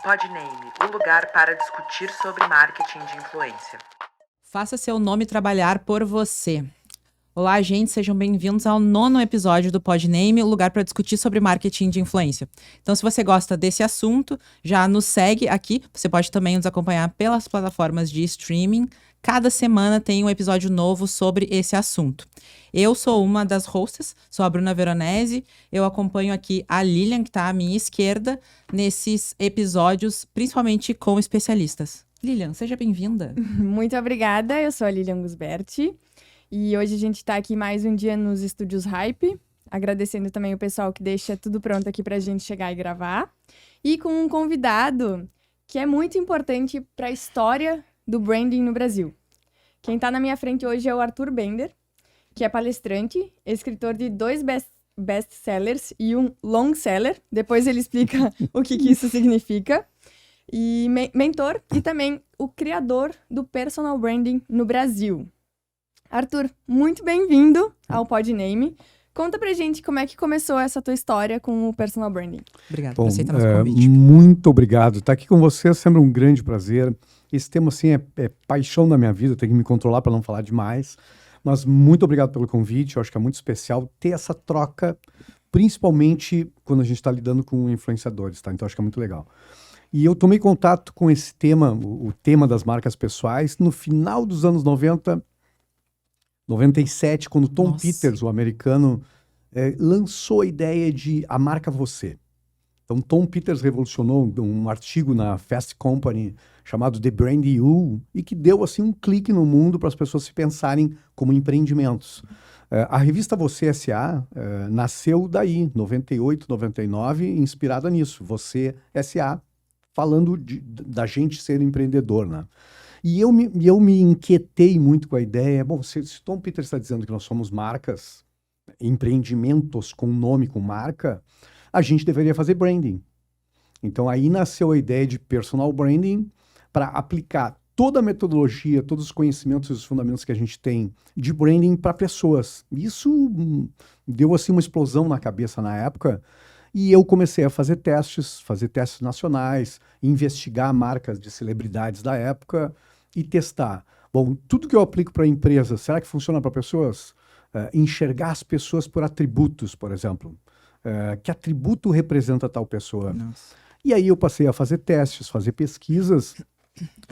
Podname, o lugar para discutir sobre marketing de influência. Faça seu nome trabalhar por você. Olá, gente, sejam bem-vindos ao 9º episódio do Podname, o lugar para discutir sobre marketing de influência. Então, se você gosta desse assunto, já nos segue aqui. Você pode também nos acompanhar pelas plataformas de streaming. Cada semana tem um episódio novo sobre esse assunto. Eu sou uma das hosts, sou a Bruna Veronese. Eu acompanho aqui a Lilian, que está à minha esquerda, nesses episódios, principalmente com especialistas. Lilian, seja bem-vinda. Muito obrigada, eu sou a Lilian Gusberti. E hoje a gente está aqui mais um dia nos Estúdios Hype, agradecendo também o pessoal que deixa tudo pronto aqui para a gente chegar e gravar. E com um convidado que é muito importante para a história do branding no Brasil. Quem está na minha frente hoje é o Arthur Bender, que é palestrante, escritor de 2 best-sellers e um long seller. Depois ele explica o que isso significa. E mentor e também o criador do personal branding no Brasil. Arthur, muito bem-vindo ao Podname. Conta pra gente como é que começou essa tua história com o personal branding. Obrigado por aceitar nosso convite. Muito obrigado. Estar aqui com você é sempre um grande prazer. Esse tema, assim, é paixão da minha vida. Eu tenho que me controlar para não falar demais. Mas muito obrigado pelo convite. Eu acho que é muito especial ter essa troca, principalmente quando a gente está lidando com influenciadores, tá? Então, acho que é muito legal. E eu tomei contato com esse tema, o tema das marcas pessoais, no final dos anos 90, 97, quando Tom Peters, o americano, lançou a ideia de a marca você. Então, Tom Peters revolucionou um artigo na Fast Company chamado The Brand You e que deu assim um clique no mundo para as pessoas se pensarem como empreendimentos. A revista Você S.A. Nasceu daí, 98, 99, inspirada nisso. Você S.A., falando da gente ser empreendedor, né? E eu me inquietei muito com a ideia. Bom, se Tom Peters está dizendo que nós somos marcas, empreendimentos com nome, com marca, a gente deveria fazer branding. Então aí nasceu a ideia de personal branding para aplicar toda a metodologia, todos os conhecimentos e os fundamentos que a gente tem de branding para pessoas. Isso deu assim uma explosão na cabeça na época. E eu comecei a fazer testes nacionais, investigar marcas de celebridades da época e testar. Bom, tudo que eu aplico para empresas, será que funciona para pessoas? Enxergar as pessoas por atributos, por exemplo. Que atributo representa tal pessoa? Nossa. E aí eu passei a fazer testes, fazer pesquisas.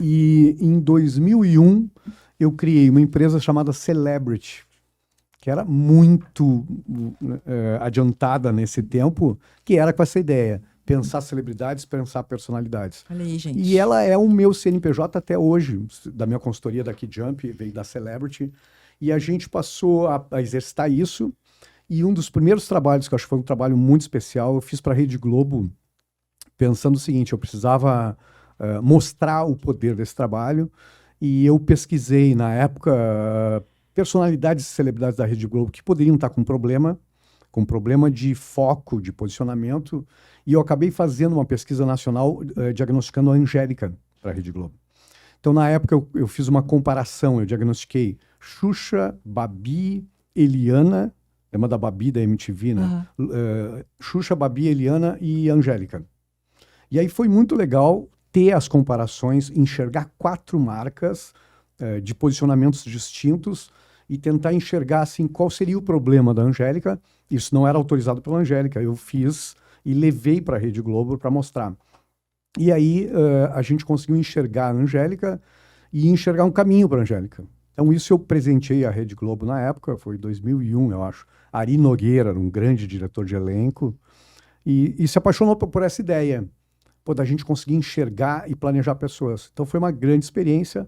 E em 2001 eu criei uma empresa chamada Celebrity, que era muito adiantada nesse tempo, que era com essa ideia, pensar celebridades, pensar personalidades. Olha aí, gente. E ela é o meu CNPJ até hoje, da minha consultoria da KeyJump, veio da Celebrity, e a gente passou a exercitar isso, e um dos primeiros trabalhos, que eu acho que foi um trabalho muito especial, eu fiz para a Rede Globo, pensando o seguinte, eu precisava mostrar o poder desse trabalho, e eu pesquisei, na época, personalidades e celebridades da Rede Globo que poderiam estar com problema de foco, de posicionamento, e eu acabei fazendo uma pesquisa nacional diagnosticando a Angélica para a Rede Globo. Então, na época, eu fiz uma comparação, eu diagnostiquei Xuxa, Babi, Eliana, lembra da Babi da MTV, né? Xuxa, Babi, Eliana e Angélica. E aí foi muito legal ter as comparações, enxergar 4 marcas de posicionamentos distintos e tentar enxergar assim, qual seria o problema da Angélica. Isso não era autorizado pela Angélica, eu fiz e levei para a Rede Globo para mostrar. E aí a gente conseguiu enxergar a Angélica e enxergar um caminho para a Angélica. Então isso eu presenteei a Rede Globo na época, foi 2001, eu acho. Ari Nogueira era um grande diretor de elenco e se apaixonou por essa ideia, da gente conseguir enxergar e planejar pessoas. Então foi uma grande experiência.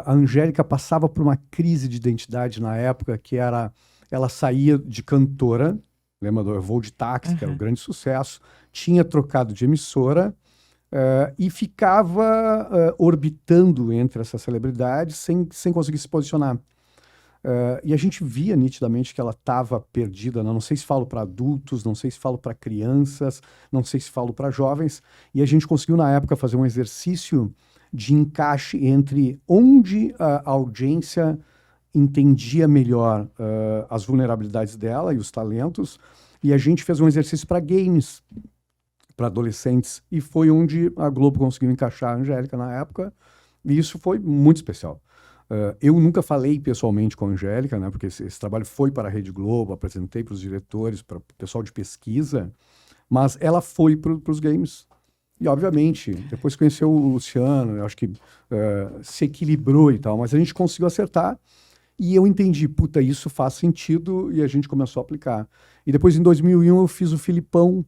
A Angélica passava por uma crise de identidade na época, que era, ela saía de cantora, lembra do Voo de Táxi, que era um grande sucesso, tinha trocado de emissora e ficava orbitando entre essas celebridades sem conseguir se posicionar. E a gente via nitidamente que ela estava perdida, né? Não sei se falo para adultos, não sei se falo para crianças, não sei se falo para jovens, e a gente conseguiu na época fazer um exercício de encaixe entre onde a audiência entendia melhor as vulnerabilidades dela e os talentos, e a gente fez um exercício para games. para adolescentes, e foi onde a Globo conseguiu encaixar a Angélica na época, e isso foi muito especial. Eu nunca falei pessoalmente com a Angélica, né, porque esse trabalho foi para a Rede Globo, apresentei para os diretores, para o pessoal de pesquisa, mas ela foi para os games. E, obviamente, depois conheceu o Luciano, eu acho que se equilibrou e tal, mas a gente conseguiu acertar. E eu entendi, puta, isso faz sentido, e a gente começou a aplicar. E depois, em 2001, eu fiz o Filipão,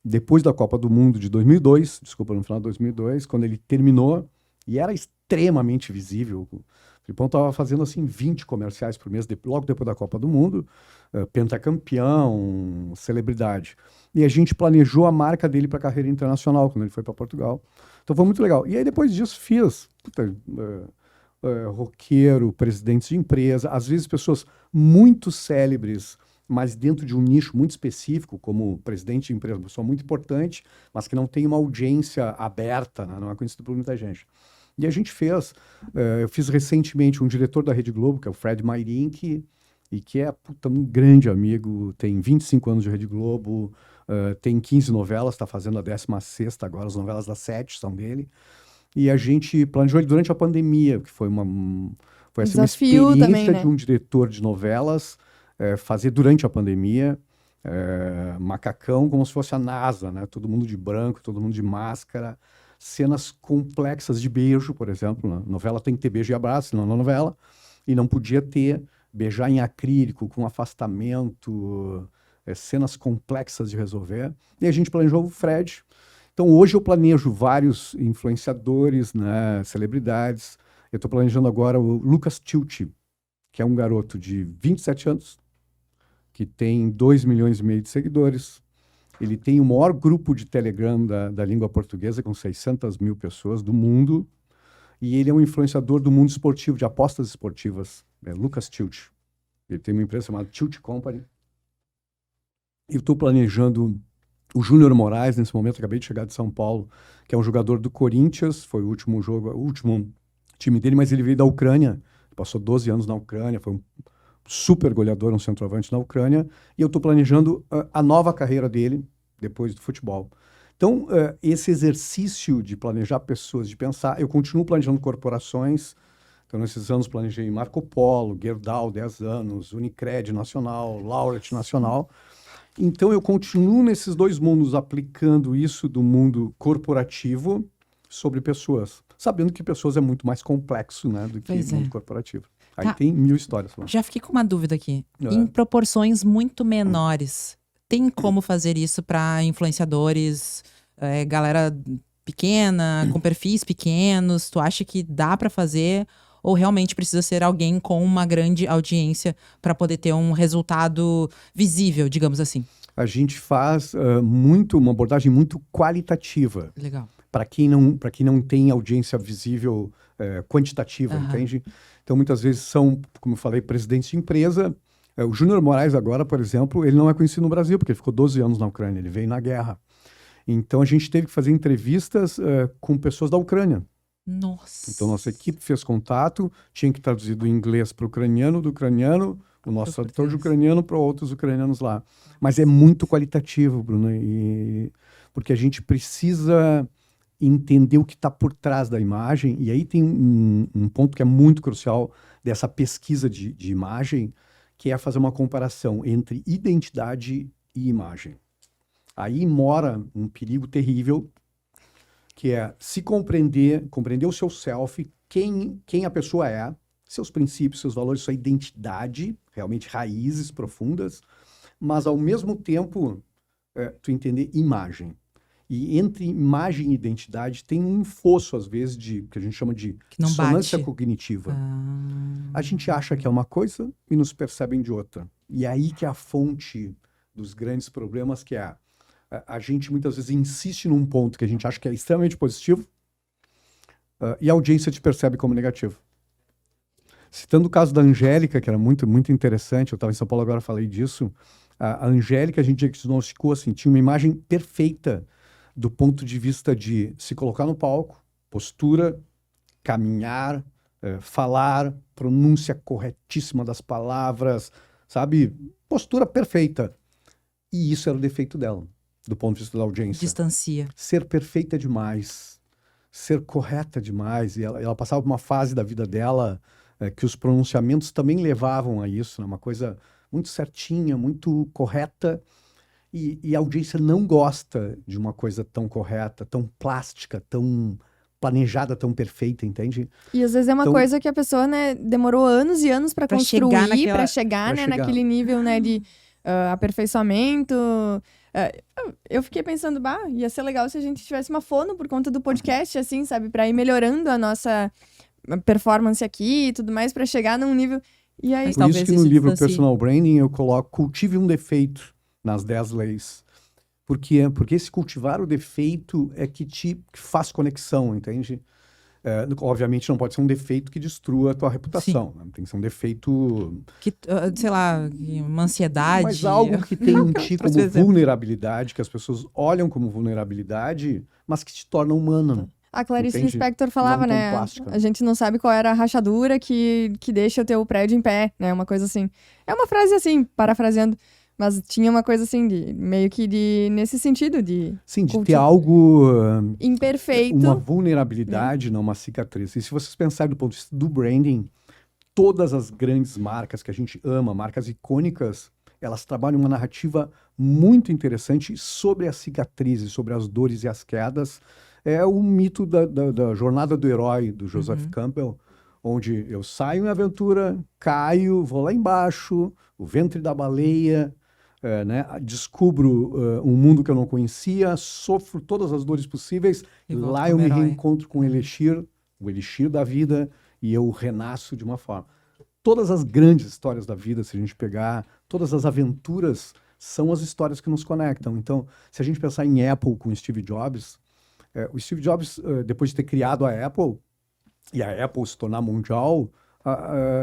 depois da Copa do Mundo de 2002, desculpa, no final de 2002, quando ele terminou, e era extremamente visível. O Filipão estava fazendo, assim, 20 comerciais por mês, logo depois da Copa do Mundo, pentacampeão, celebridade. E a gente planejou a marca dele para a carreira internacional, quando ele foi para Portugal. Então foi muito legal. E aí, depois disso, fiz... Puta, roqueiro, presidentes de empresa, às vezes pessoas muito célebres, mas dentro de um nicho muito específico, como presidente de empresa, uma pessoa muito importante, mas que não tem uma audiência aberta, né? Não é conhecido por muita gente. E a gente fez, eu fiz recentemente um diretor da Rede Globo, que é o Fred Mairink, e que é um grande amigo, tem 25 anos de Rede Globo, tem 15 novelas, está fazendo a 16ª agora, as novelas das 7 são dele. E a gente planejou ele durante a pandemia, que foi uma experiência também, né? de um diretor de novelas fazer durante a pandemia, macacão como se fosse a NASA, né? Todo mundo de branco, todo mundo de máscara, cenas complexas de beijo, por exemplo. Na novela tem que ter beijo e abraço, não na novela, e não podia ter beijar em acrílico, com afastamento, cenas complexas de resolver. E a gente planejou o Fred. Então, hoje eu planejo vários influenciadores, né, celebridades. Eu estou planejando agora o Lucas Tucci, que é um garoto de 27 anos, que tem 2,5 milhões de seguidores. Ele tem o maior grupo de Telegram da língua portuguesa, com 600 mil pessoas do mundo. E ele é um influenciador do mundo esportivo, de apostas esportivas. É Lucas Tucci. Ele tem uma empresa chamada Tucci Company. Eu estou planejando... O Júnior Moraes, nesse momento, acabei de chegar de São Paulo, que é um jogador do Corinthians, foi o último jogo, o último time dele, mas ele veio da Ucrânia, passou 12 anos na Ucrânia, foi um super goleador, um centroavante na Ucrânia, e eu estou planejando a nova carreira dele depois do futebol. Então, esse exercício de planejar pessoas, de pensar, eu continuo planejando corporações. Então, nesses anos, planejei Marco Polo, Gerdau, 10 anos, Unicred Nacional, Laureate Nacional. Então, eu continuo nesses dois mundos, aplicando isso do mundo corporativo sobre pessoas, sabendo que pessoas é muito mais complexo, né, do que o mundo corporativo. Aí tem 1000 histórias lá. Já fiquei com uma dúvida aqui. Em proporções muito menores, tem como fazer isso para influenciadores, galera pequena, com perfis pequenos? Tu acha que dá para fazer? Ou realmente precisa ser alguém com uma grande audiência para poder ter um resultado visível, digamos assim? A gente faz uma abordagem muito qualitativa. Legal. Para quem não tem audiência visível quantitativa, entende? Então, muitas vezes são, como eu falei, presidentes de empresa. O Júnior Moraes agora, por exemplo, ele não é conhecido no Brasil, porque ele ficou 12 anos na Ucrânia, ele veio na guerra. Então, a gente teve que fazer entrevistas com pessoas da Ucrânia. Nossa. Então, nossa equipe fez contato, tinha que traduzir do inglês para o ucraniano, do ucraniano, o nosso tradutor de ucraniano para outros ucranianos lá. Mas é muito qualitativo, Bruno, porque a gente precisa entender o que está por trás da imagem, e aí tem um ponto que é muito crucial dessa pesquisa de imagem, que é fazer uma comparação entre identidade e imagem. Aí mora um perigo terrível, que é se compreender o seu self, quem a pessoa é, seus princípios, seus valores, sua identidade, realmente raízes profundas, mas ao mesmo tempo tu entender imagem. E entre imagem e identidade tem um fosso, às vezes, que a gente chama de dissonância cognitiva. A gente acha que é uma coisa e nos percebem de outra. E aí que é a fonte dos grandes problemas, que é a gente muitas vezes insiste num ponto que a gente acha que é extremamente positivo e a audiência te percebe como negativo. Citando o caso da Angélica, que era muito, muito interessante, eu estava em São Paulo agora, falei disso. A Angélica, a gente diagnosticou assim, tinha uma imagem perfeita do ponto de vista de se colocar no palco, postura, caminhar, falar, pronúncia corretíssima das palavras, sabe? Postura perfeita. E isso era o defeito dela. do ponto de vista da audiência. Distancia. Ser perfeita demais, ser correta demais. E ela passava por uma fase da vida dela que os pronunciamentos também levavam a isso, né? Uma coisa muito certinha, muito correta. E a audiência não gosta de uma coisa tão correta, tão plástica, tão planejada, tão perfeita, entende? E às vezes é uma Então- coisa que a pessoa, né, demorou anos e anos pra Pra construir, chegar naquela- pra chegar, pra né, chegar. naquele nível, né, de aperfeiçoamento. Eu fiquei pensando, ia ser legal se a gente tivesse uma fono por conta do podcast, assim, sabe? Pra ir melhorando a nossa performance aqui e tudo mais, pra chegar num nível... E aí... Mas Por talvez isso que no isso livro distancie. Personal Branding eu coloco cultive um defeito nas 10 leis. Por quê? Porque esse cultivar o defeito é que te faz conexão, entende? Obviamente não pode ser um defeito que destrua a tua reputação. Né? Tem que ser um defeito... Que, sei lá, uma ansiedade. Mas algo que tem em ti Trouxe como exemplo. vulnerabilidade, que as pessoas olham como vulnerabilidade, mas que te torna humano. A Clarice Entende? Lispector falava, Não tão né? plástica. A gente não sabe qual era a rachadura que deixa o teu prédio em pé, né? Uma coisa assim. É uma frase assim, parafraseando. Mas tinha uma coisa assim, meio que nesse sentido, de Sim, de ter Cultivar. algo... imperfeito. uma vulnerabilidade, não uma cicatriz. E se vocês pensarem do ponto de vista do branding, todas as grandes marcas que a gente ama, marcas icônicas, elas trabalham uma narrativa muito interessante sobre as cicatrizes, sobre as dores e as quedas. É o mito da jornada do herói, do Joseph Campbell, onde eu saio em aventura, caio, vou lá embaixo, o ventre da baleia, né? Descubro um mundo que eu não conhecia, sofro todas as dores possíveis, E volto lá eu como me herói. reencontro com o elixir da vida, e eu renasço de uma forma. Todas as grandes histórias da vida, se a gente pegar, todas as aventuras são as histórias que nos conectam. Então, se a gente pensar em Apple com Steve Jobs, o Steve Jobs, depois de ter criado a Apple, e a Apple se tornar mundial,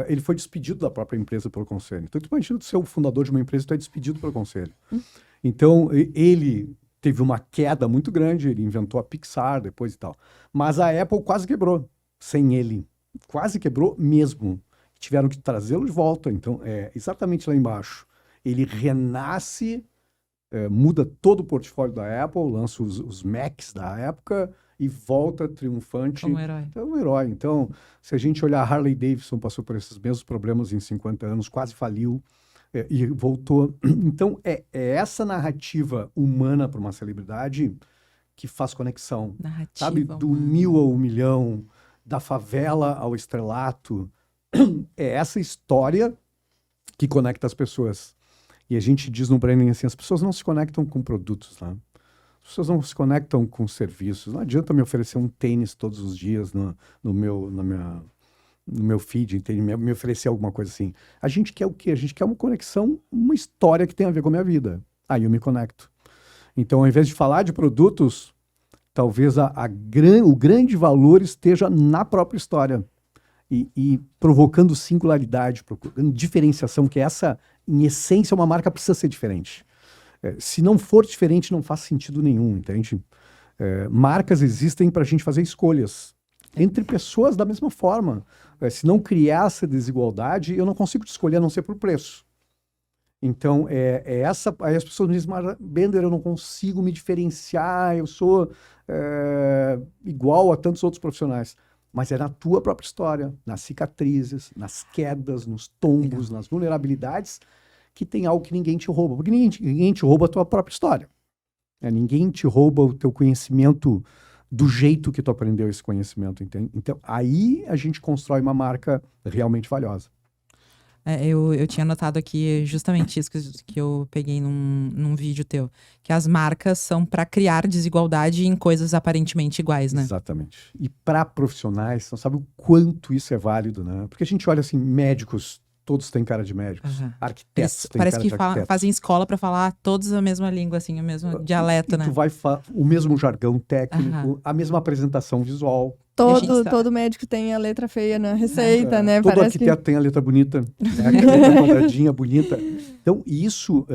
ele foi despedido da própria empresa pelo conselho. Então, tu imagina tu ser o fundador de uma empresa e tu é despedido pelo conselho. Então, ele teve uma queda muito grande, ele inventou a Pixar depois e tal. Mas a Apple quase quebrou sem ele. Quase quebrou mesmo. Tiveram que trazê-lo de volta. Então, exatamente lá embaixo. Ele renasce, muda todo o portfólio da Apple, lança os Macs da época e volta triunfante. Como herói. É um herói. Então, se a gente olhar, a Harley Davidson passou por esses mesmos problemas em 50 anos, quase faliu e voltou. Então, é essa narrativa humana para uma celebridade que faz conexão. Narrativa. Sabe? Do humana. 1000 ao 1.000.000, da favela ao estrelato. É essa história que conecta as pessoas. E a gente diz no branding assim, as pessoas não se conectam com produtos, né? As pessoas não se conectam com serviços. Não adianta me oferecer um tênis todos os dias no meu feed, entende? Me oferecer alguma coisa assim. A gente quer o quê? A gente quer uma conexão, uma história que tem a ver com a minha vida. Aí eu me conecto. Então, ao invés de falar de produtos, talvez o grande valor esteja na própria história. E provocando singularidade, provocando diferenciação, que essa, em essência, uma marca precisa ser diferente. Se não for diferente, não faz sentido nenhum, entende? Marcas existem para a gente fazer escolhas entre pessoas da mesma forma. Se não criar essa desigualdade, eu não consigo te escolher a não ser por preço. Então, aí as pessoas me dizem, mas Bender, eu não consigo me diferenciar, eu sou igual a tantos outros profissionais. Mas é na tua própria história, nas cicatrizes, nas quedas, nos tombos, nas vulnerabilidades, que tem algo que ninguém te rouba. Porque ninguém te rouba a tua própria história. Ninguém te rouba o teu conhecimento do jeito que tu aprendeu esse conhecimento, entende? Então, aí a gente constrói uma marca realmente valiosa. Eu tinha notado aqui justamente isso que eu peguei num vídeo teu. Que as marcas são para criar desigualdade em coisas aparentemente iguais, né? Exatamente. E para profissionais, não sabe o quanto isso é válido, né? Porque a gente olha assim, médicos, todos têm cara de médicos. Aham. Arquitetos Eles têm parece cara que de arquitetos. fazem escola para falar todos a mesma língua, assim, o mesmo dialeto, E né? tu vai o mesmo jargão técnico, Aham. a mesma apresentação visual. a gente sabe. Todo médico tem a letra feia na receita, né? Todo Parece arquiteto tem a letra bonita, né? Aquela letra quadradinha, bonita. Então, isso,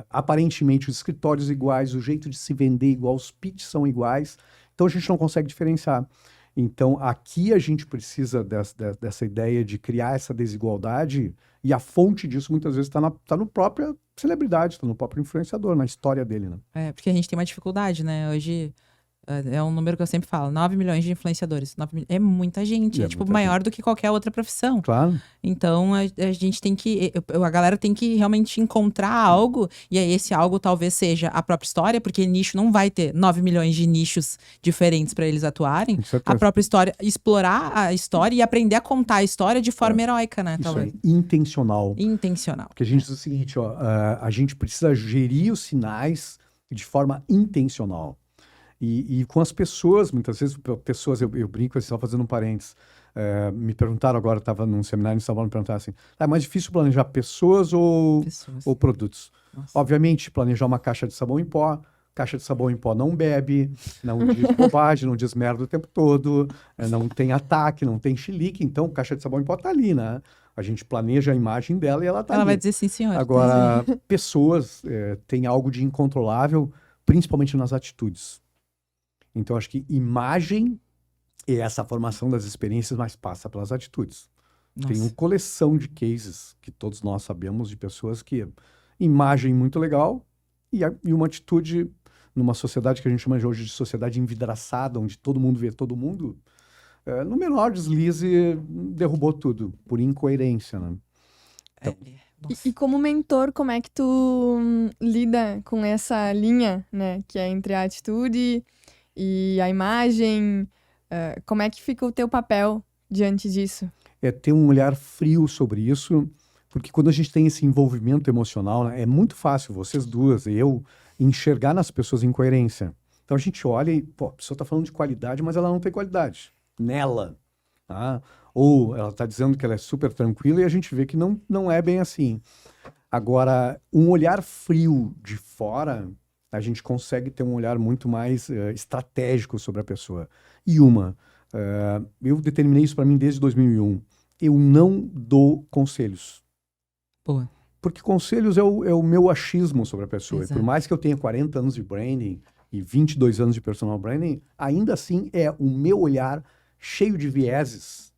aparentemente, os escritórios iguais, o jeito de se vender igual, os pitches são iguais. Então, a gente não consegue diferenciar. Então, aqui a gente precisa dessa ideia de criar essa desigualdade, e a fonte disso, muitas vezes, está no próprio celebridade, está no próprio influenciador, na história dele, né? Porque a gente tem uma dificuldade, né? Hoje é um número que eu sempre falo, 9 milhões de influenciadores. É muita gente, é tipo muita maior do que qualquer outra profissão. Claro. Então a gente tem que, a galera tem que realmente encontrar algo, e aí esse algo talvez seja a própria história, porque nicho não vai ter 9 milhões de nichos diferentes para eles atuarem. Com certeza. A própria história, explorar a história e aprender a contar a história de forma heróica, né? Isso Talvez. é intencional. Intencional. Porque a gente diz o seguinte, ó, a gente precisa gerir os sinais de forma intencional. E com as pessoas, muitas vezes, eu brinco assim, só fazendo um parênteses, me perguntaram agora, estava num seminário em São Paulo, me perguntaram assim, é mais difícil planejar pessoas ou produtos? Nossa. Obviamente, planejar uma caixa de sabão em pó não bebe, não diz bobagem, não diz merda o tempo todo, não tem ataque, não tem chilique, então caixa de sabão em pó tá ali, né? A gente planeja a imagem dela e ela tá ali. Ela vai dizer sim, senhor. Agora, pessoas têm algo de incontrolável, principalmente nas atitudes. Então, acho que imagem é essa formação das experiências, mas passa pelas atitudes. Nossa. Tem uma coleção de cases que todos nós sabemos de pessoas que imagem muito legal e uma atitude numa sociedade que a gente chama hoje de sociedade envidraçada, onde todo mundo vê todo mundo, no menor deslize derrubou tudo, por incoerência, né? Então, E como mentor, como é que tu lida com essa linha, né? Que é entre a atitude e a imagem, como é que fica o teu papel diante disso? É ter um olhar frio sobre isso, porque quando a gente tem esse envolvimento emocional, né, é muito fácil, vocês duas e eu, enxergar nas pessoas incoerência. Então a gente olha e, pô, a pessoa está falando de qualidade, mas ela não tem qualidade nela, tá? Ou ela está dizendo que ela é super tranquila e a gente vê que não é bem assim. Agora, um olhar frio de fora, a gente consegue ter um olhar muito mais estratégico sobre a pessoa. E eu determinei isso para mim desde 2001. Eu não dou conselhos. Boa. Porque conselhos é o meu achismo sobre a pessoa. Exato. E por mais que eu tenha 40 anos de branding e 22 anos de personal branding, ainda assim é o meu olhar cheio de vieses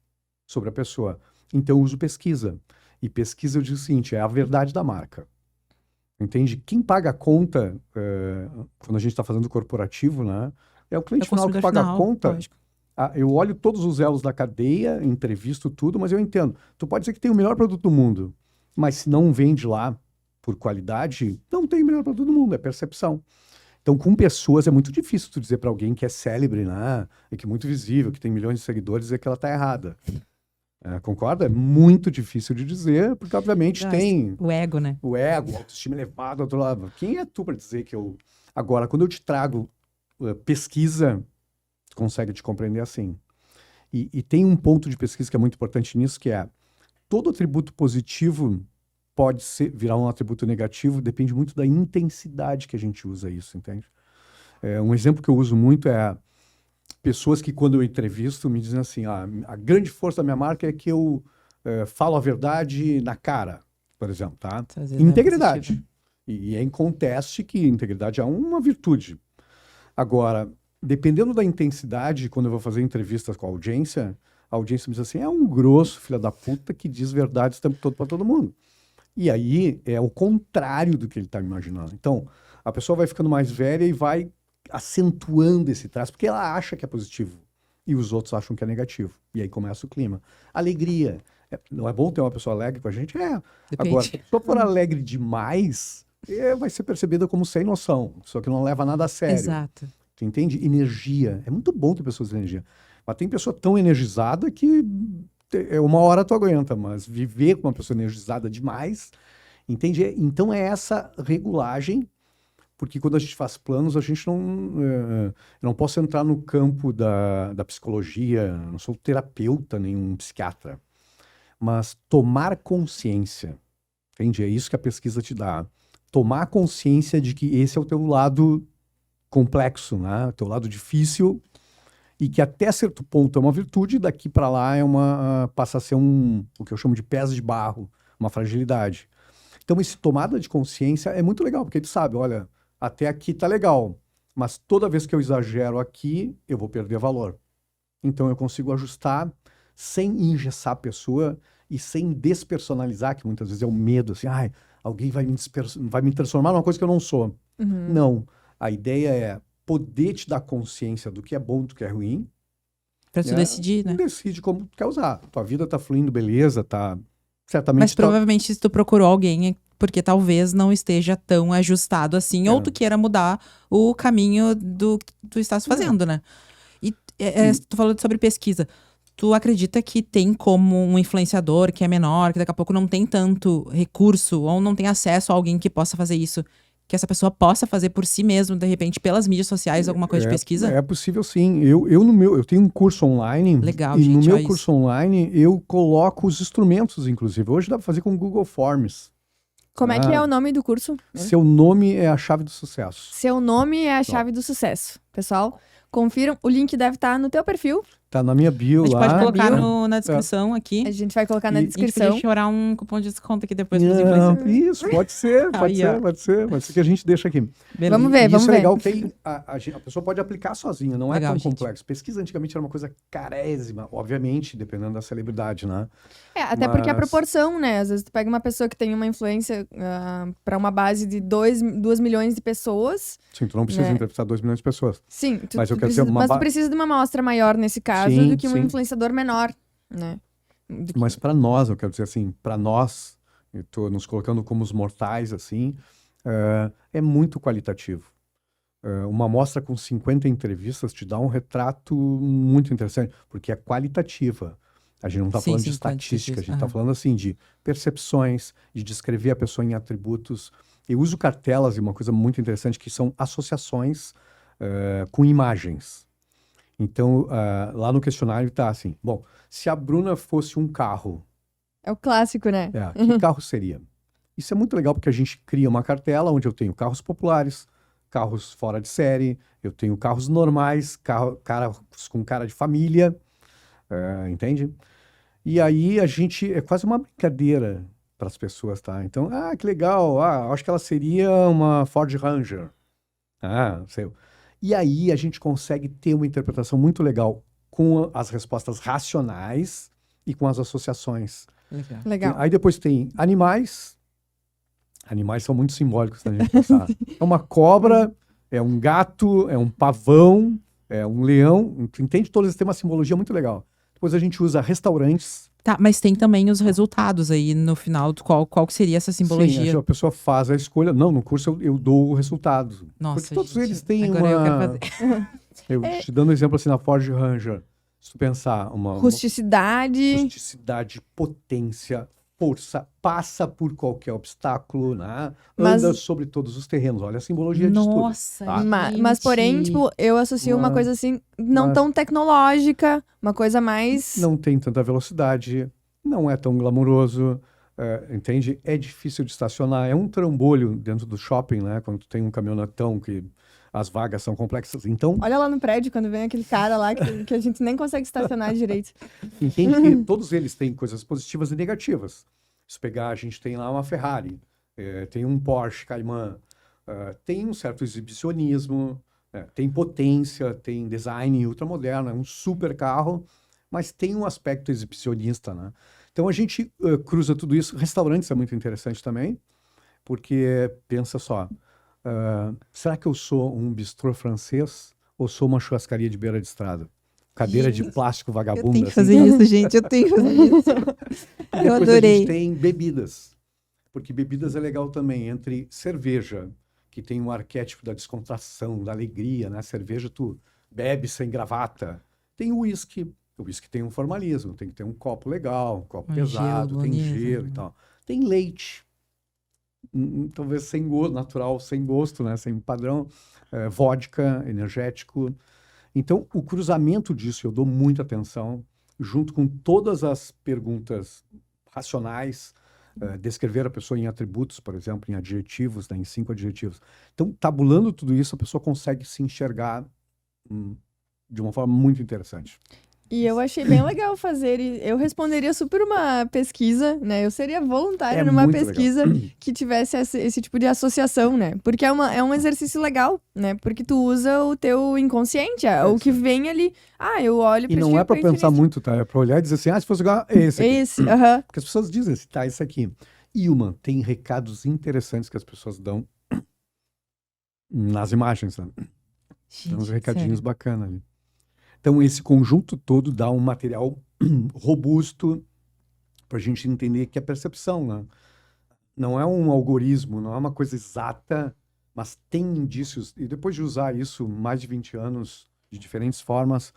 sobre a pessoa. Então eu uso pesquisa. E pesquisa eu digo o seguinte, é a verdade da marca. Entende? Quem paga a conta, quando a gente está fazendo corporativo, né? É o cliente final que paga a conta. Lógico. Eu olho todos os elos da cadeia, entrevisto tudo, mas eu entendo. Tu pode dizer que tem o melhor produto do mundo, mas se não vende lá por qualidade, não tem o melhor produto do mundo, é percepção. Então, com pessoas é muito difícil tu dizer para alguém que é célebre, né? E que é muito visível, que tem milhões de seguidores, dizer que ela tá errada. Concorda? É muito difícil de dizer, porque obviamente tem O ego, né? o ego, a autoestima elevada, outro lado. Quem é tu para dizer que eu... Agora, quando eu te trago pesquisa, tu consegue te compreender assim. E tem um ponto de pesquisa que é muito importante nisso, que é todo atributo positivo pode virar um atributo negativo, depende muito da intensidade que a gente usa isso, entende? Um exemplo que eu uso muito é pessoas que, quando eu entrevisto, me dizem assim, a grande força da minha marca é que eu falo a verdade na cara, por exemplo, tá? Integridade. E é inconteste que integridade é uma virtude. Agora, dependendo da intensidade, quando eu vou fazer entrevistas com a audiência me diz assim, é um grosso filho da puta que diz verdades o tempo todo para todo mundo. E aí é o contrário do que ele está imaginando. Então, a pessoa vai ficando mais velha e vai acentuando esse traço, porque ela acha que é positivo e os outros acham que é negativo. E aí começa o clima. Alegria. Não é bom ter uma pessoa alegre com a gente? Depende. Agora, se eu for alegre demais, vai ser percebida como sem noção, só que não leva nada a sério. Exato. Tu entende? Energia. É muito bom ter pessoas de energia. Mas tem pessoa tão energizada que uma hora tu aguenta, mas viver com uma pessoa energizada demais, entende? Então é essa regulagem, porque quando a gente faz planos, a gente não posso entrar no campo da psicologia, não sou terapeuta, nenhum psiquiatra, mas tomar consciência, entende? É isso que a pesquisa te dá. Tomar consciência de que esse é o teu lado complexo, né? O teu lado difícil, e que até certo ponto é uma virtude, daqui para lá passa a ser o que eu chamo de pés de barro, uma fragilidade. Então, esse tomada de consciência é muito legal, porque tu sabe, olha, até aqui tá legal, mas toda vez que eu exagero aqui, eu vou perder valor. Então, eu consigo ajustar sem engessar a pessoa e sem despersonalizar, que muitas vezes é o medo, assim, alguém vai me transformar numa coisa que eu não sou. Uhum. Não. A ideia é poder te dar consciência do que é bom e do que é ruim. Pra tu decidir, né? Decide como tu quer usar. Tua vida tá fluindo, beleza, tá... Certamente Mas provavelmente se tu procurou alguém é porque talvez não esteja tão ajustado assim, ou tu queira mudar o caminho do que tu estás fazendo, né? E tu falou sobre pesquisa. Tu acredita que tem como um influenciador que é menor, que daqui a pouco não tem tanto recurso, ou não tem acesso a alguém que possa fazer isso, que essa pessoa possa fazer por si mesmo, de repente, pelas mídias sociais, alguma coisa de pesquisa? É possível, sim. Eu tenho um curso online. Legal, e gente, no meu olha curso online, eu coloco os instrumentos, inclusive. Hoje dá pra fazer com o Google Forms. Como é que é o nome do curso? Seu nome é a chave do sucesso. Seu nome é a chave do sucesso. Pessoal, confiram. O link deve estar no teu perfil. Tá na minha bio A gente lá. pode colocar bio. na descrição aqui. A gente vai colocar na A gente descrição. podia chorar um cupom de desconto aqui depois pros Não, influenciadores. isso, pode ser, Aí, ó. pode ser que a gente deixa aqui. Beleza. Vamos ver, E vamos isso é ver. legal que a pessoa pode aplicar sozinha, não Legal, é tão gente. complexo. Pesquisa antigamente era uma coisa carésima, obviamente, dependendo da celebridade, né? Até porque a Mas- proporção, né? Às vezes tu pega uma pessoa que tem uma influência para uma base de 2 milhões de pessoas. Sim, tu não precisa Né? entrevistar 2 milhões de pessoas. Sim, Mas eu tu quero dizer, precisa, mas tu precisa de uma amostra maior nesse caso Sim, do que um sim. influenciador menor, né? Mas para nós, eu quero dizer assim, para nós, eu tô nos colocando como os mortais, assim, é muito qualitativo. Uma amostra com 50 entrevistas te dá um retrato muito interessante, porque é qualitativa. A gente não está Sim, falando de sim, estatística, a gente quantitativa. está Aham. falando assim de percepções, de descrever a pessoa em atributos. Eu uso cartelas e uma coisa muito interessante que são associações com imagens. Então, lá no questionário está assim, bom, se a Bruna fosse um carro, É o clássico, né? que carro seria? Isso é muito legal porque a gente cria uma cartela onde eu tenho carros populares, carros fora de série, eu tenho carros normais, carros com cara de família, entende? E aí é quase uma brincadeira para as pessoas, tá? Então, que legal, acho que ela seria uma Ford Ranger. Sei. E aí a gente consegue ter uma interpretação muito legal com as respostas racionais e com as associações. Legal. Legal. Aí depois tem animais. Animais são muito simbólicos, né, gente? Pensar. É uma cobra, é um gato, é um pavão, é um leão. Tu entende? Todos eles têm uma simbologia muito legal. Depois a gente usa restaurantes. Tá, mas tem também os resultados aí no final, qual que seria essa simbologia? Sim, a pessoa faz a escolha. Não, no curso eu dou o resultado. Nossa, Porque todos gente, eles têm agora eu quero fazer. Eu te dando um exemplo assim na Ford Ranger. Se tu pensar, uma Rusticidade. rusticidade, potência, força, passa por qualquer obstáculo, né? Mas- Anda sobre todos os terrenos. Olha a simbologia disso tudo. Nossa, tá? Mas porém, gente. tipo, eu associo uma Mas- coisa assim, não mas- tão tecnológica, uma coisa mais... Não tem tanta velocidade, não é tão glamuroso, entende? É difícil de estacionar, é um trambolho dentro do shopping, né? Quando tu tem um caminhonetão que as vagas são complexas. Então, Olha lá no prédio, quando vem aquele cara lá que a gente nem consegue estacionar direito. entende que todos eles têm coisas positivas e negativas. Se pegar, a gente tem lá uma Ferrari, tem um Porsche Cayman, tem um certo exibicionismo, tem potência, tem design ultramoderno, é um super carro, mas tem um aspecto exibicionista, né? Então a gente cruza tudo isso. Restaurantes é muito interessante também, porque pensa só, será que eu sou um bistrô francês ou sou uma churrascaria de beira de estrada? Cadeira de plástico Eu vagabunda. tenho que assim. fazer isso, gente. Eu tenho que fazer isso. E Eu depois a adorei. gente tem bebidas, porque bebidas é legal também, entre cerveja, que tem um arquétipo da descontração, da alegria, né? Cerveja tu bebe sem gravata. Tem o uísque tem um formalismo, tem que ter um copo legal, um copo Um pesado, gelo tem bonito, gelo né? e tal. Tem leite, talvez sem gosto, natural, sem gosto, né? Sem padrão, vodka, energético. Então, o cruzamento disso eu dou muita atenção, junto com todas as perguntas racionais, descrever a pessoa em atributos, por exemplo, em adjetivos, né, em 5 adjetivos. Então, tabulando tudo isso, a pessoa consegue se enxergar de uma forma muito interessante. E eu achei bem legal fazer, e eu responderia super uma pesquisa, né? Eu seria voluntária É numa muito pesquisa que tivesse esse tipo de associação, né? Porque é um exercício legal, né? Porque tu usa o teu inconsciente, o que vem ali. Eu olho E não é para pensar muito, tá? É para olhar e dizer assim, se fosse igual esse aqui. Esse, aham. Porque as pessoas dizem assim, tá, esse aqui. Human tem recados interessantes que as pessoas dão nas imagens, né? Tem uns recadinhos bacanas ali. Então, esse conjunto todo dá um material robusto para a gente entender que é percepção, né? Não é um algoritmo, não é uma coisa exata, mas tem indícios. E depois de usar isso mais de 20 anos, de diferentes formas,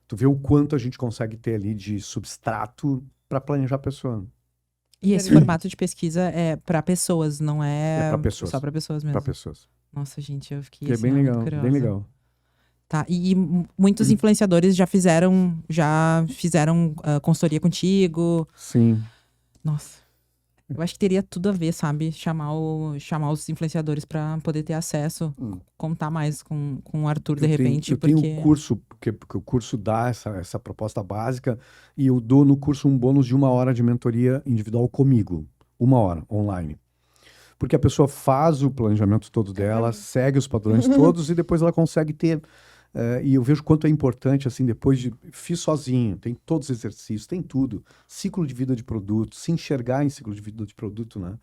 tu vê o quanto a gente consegue ter ali de substrato para planejar a pessoa. E esse formato de pesquisa é para pessoas, não é, pra pessoas. só para pessoas mesmo. Para pessoas. Nossa, gente, eu fiquei Que é assim, bem muito legal, curiosa. bem legal. Tá, e muitos influenciadores já fizeram consultoria contigo. Sim. Nossa, eu acho que teria tudo a ver, sabe? Chamar os influenciadores pra poder ter acesso, contar mais com o Arthur de repente. Eu porque tenho um curso, porque o curso dá essa proposta básica, e eu dou no curso um bônus de 1 hora de mentoria individual comigo. 1 hora, online. Porque a pessoa faz o planejamento todo dela, segue os padrões todos, e depois ela consegue ter... e eu vejo quanto é importante, assim, depois de... Fiz sozinho, tem todos os exercícios, tem tudo. Ciclo de vida de produto, se enxergar em ciclo de vida de produto, né?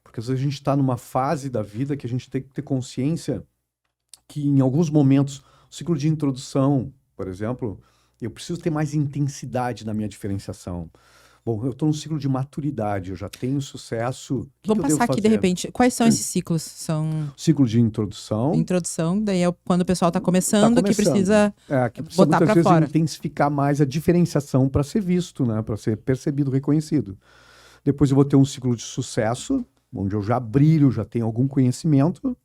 Porque às vezes a gente está numa fase da vida que a gente tem que ter consciência que em alguns momentos, o ciclo de introdução, por exemplo, eu preciso ter mais intensidade na minha diferenciação. Bom, eu estou no ciclo de maturidade, eu já tenho sucesso. Vamos passar aqui de repente. Quais são esses ciclos? São ciclo de introdução. Introdução, daí é quando o pessoal está começando, que precisa que precisa botar muitas para vezes fora. intensificar mais a diferenciação para ser visto, né? Para ser percebido, reconhecido. Depois eu vou ter um ciclo de sucesso, onde eu já brilho, já tenho algum conhecimento.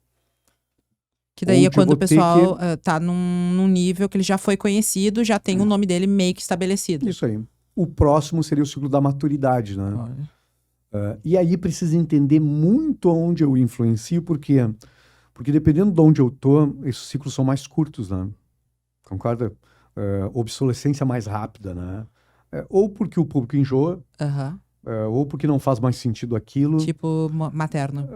Que daí é onde eu quando vou o ter pessoal tá num nível que ele já foi conhecido, já tem o nome dele meio que estabelecido. Isso aí. O próximo seria o ciclo da maturidade, né? Olha. E aí precisa entender muito onde eu influencio, porque dependendo de onde eu tô, esses ciclos são mais curtos, né? Concorda? Obsolescência mais rápida, né? Ou porque o público enjoa, Aham. ou porque não faz mais sentido aquilo. Tipo materno.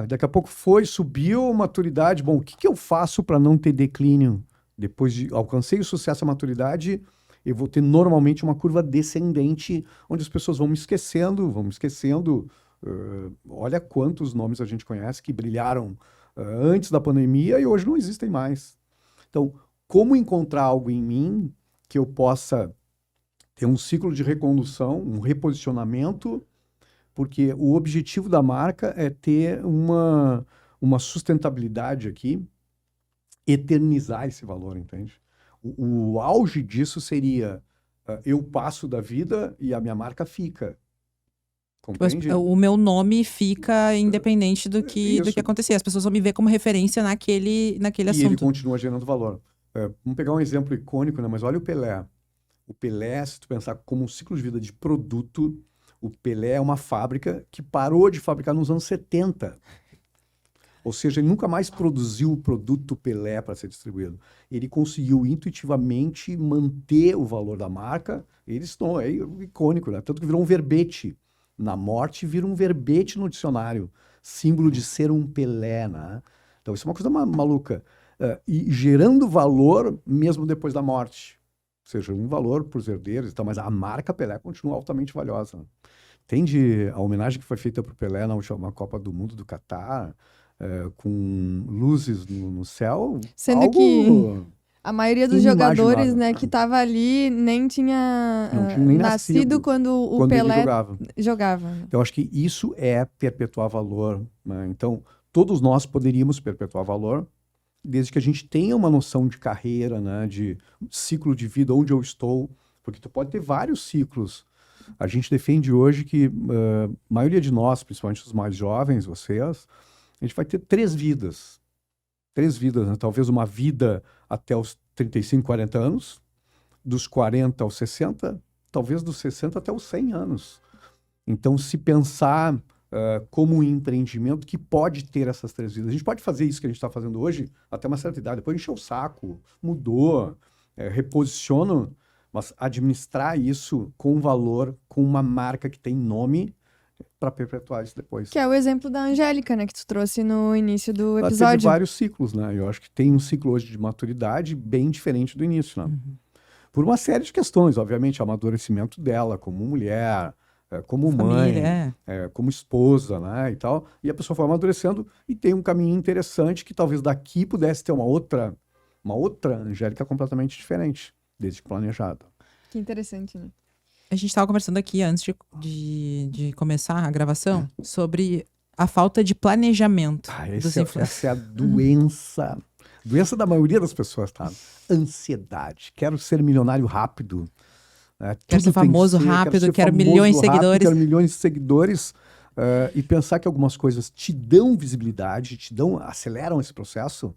Daqui a pouco subiu a maturidade. Bom, o que eu faço para não ter declínio? Depois de alcancei o sucesso, a maturidade, eu vou ter normalmente uma curva descendente, onde as pessoas vão me esquecendo. Olha quantos nomes a gente conhece que brilharam antes da pandemia e hoje não existem mais. Então, como encontrar algo em mim que eu possa ter um ciclo de recondução, um reposicionamento, porque o objetivo da marca é ter uma sustentabilidade aqui, eternizar esse valor, entende? O auge disso seria eu passo da vida e a minha marca fica. Compreende? O meu nome fica independente do que acontecer. As pessoas vão me ver como referência naquele E assunto. ele continua gerando valor. Vamos pegar um exemplo icônico, né? Mas olha o Pelé. O Pelé, se tu pensar como um ciclo de vida de produto, o Pelé é uma fábrica que parou de fabricar nos anos 70. Ou seja, ele nunca mais produziu o produto Pelé para ser distribuído. Ele conseguiu intuitivamente manter o valor da marca. É icônico, né? Tanto que virou um verbete. Na morte vira um verbete no dicionário. Símbolo de ser um Pelé, né? Então isso é uma coisa maluca. E gerando valor mesmo depois da morte. Ou seja, um valor para os herdeiros e tal, mas a marca Pelé continua altamente valiosa. Entende a homenagem que foi feita para o Pelé na última Copa do Mundo do Catar? Com luzes no céu. Sendo que a maioria dos jogadores, né, que tava ali nem tinha nem nascido quando o Pelé jogava. Então, eu acho que isso é perpetuar valor, né? Então, todos nós poderíamos perpetuar valor, desde que a gente tenha uma noção de carreira, né, de ciclo de vida, onde eu estou, porque tu pode ter vários ciclos. A gente defende hoje que a maioria de nós, principalmente os mais jovens, vocês, a gente vai ter 3 vidas. 3 vidas, né? Talvez uma vida até os 35, 40 anos, dos 40 aos 60, talvez dos 60 até os 100 anos. Então, se pensar como um empreendimento que pode ter essas 3 vidas. A gente pode fazer isso que a gente está fazendo hoje até uma certa idade, depois encher o saco, mudou, reposiciona, mas administrar isso com valor, com uma marca que tem nome, para perpetuar isso depois. Que é o exemplo da Angélica, né? Que tu trouxe no início do Ela episódio. teve vários ciclos, né? Eu acho que tem um ciclo hoje de maturidade bem diferente do início, né? Por uma série de questões, obviamente, o amadurecimento dela como mulher, como mãe, Família, como esposa, né, e tal. E a pessoa foi amadurecendo e tem um caminho interessante que talvez daqui pudesse ter uma outra Angélica completamente diferente, desde que planejada. Que interessante, né? A gente estava conversando aqui antes de começar a gravação sobre a falta de planejamento dos influencers. Essa é a doença da maioria das pessoas, tá? Ansiedade. Quero ser milionário rápido. Quero ser famoso rápido, quero milhões de seguidores. Quero milhões de seguidores. E pensar que algumas coisas te dão visibilidade, aceleram esse processo,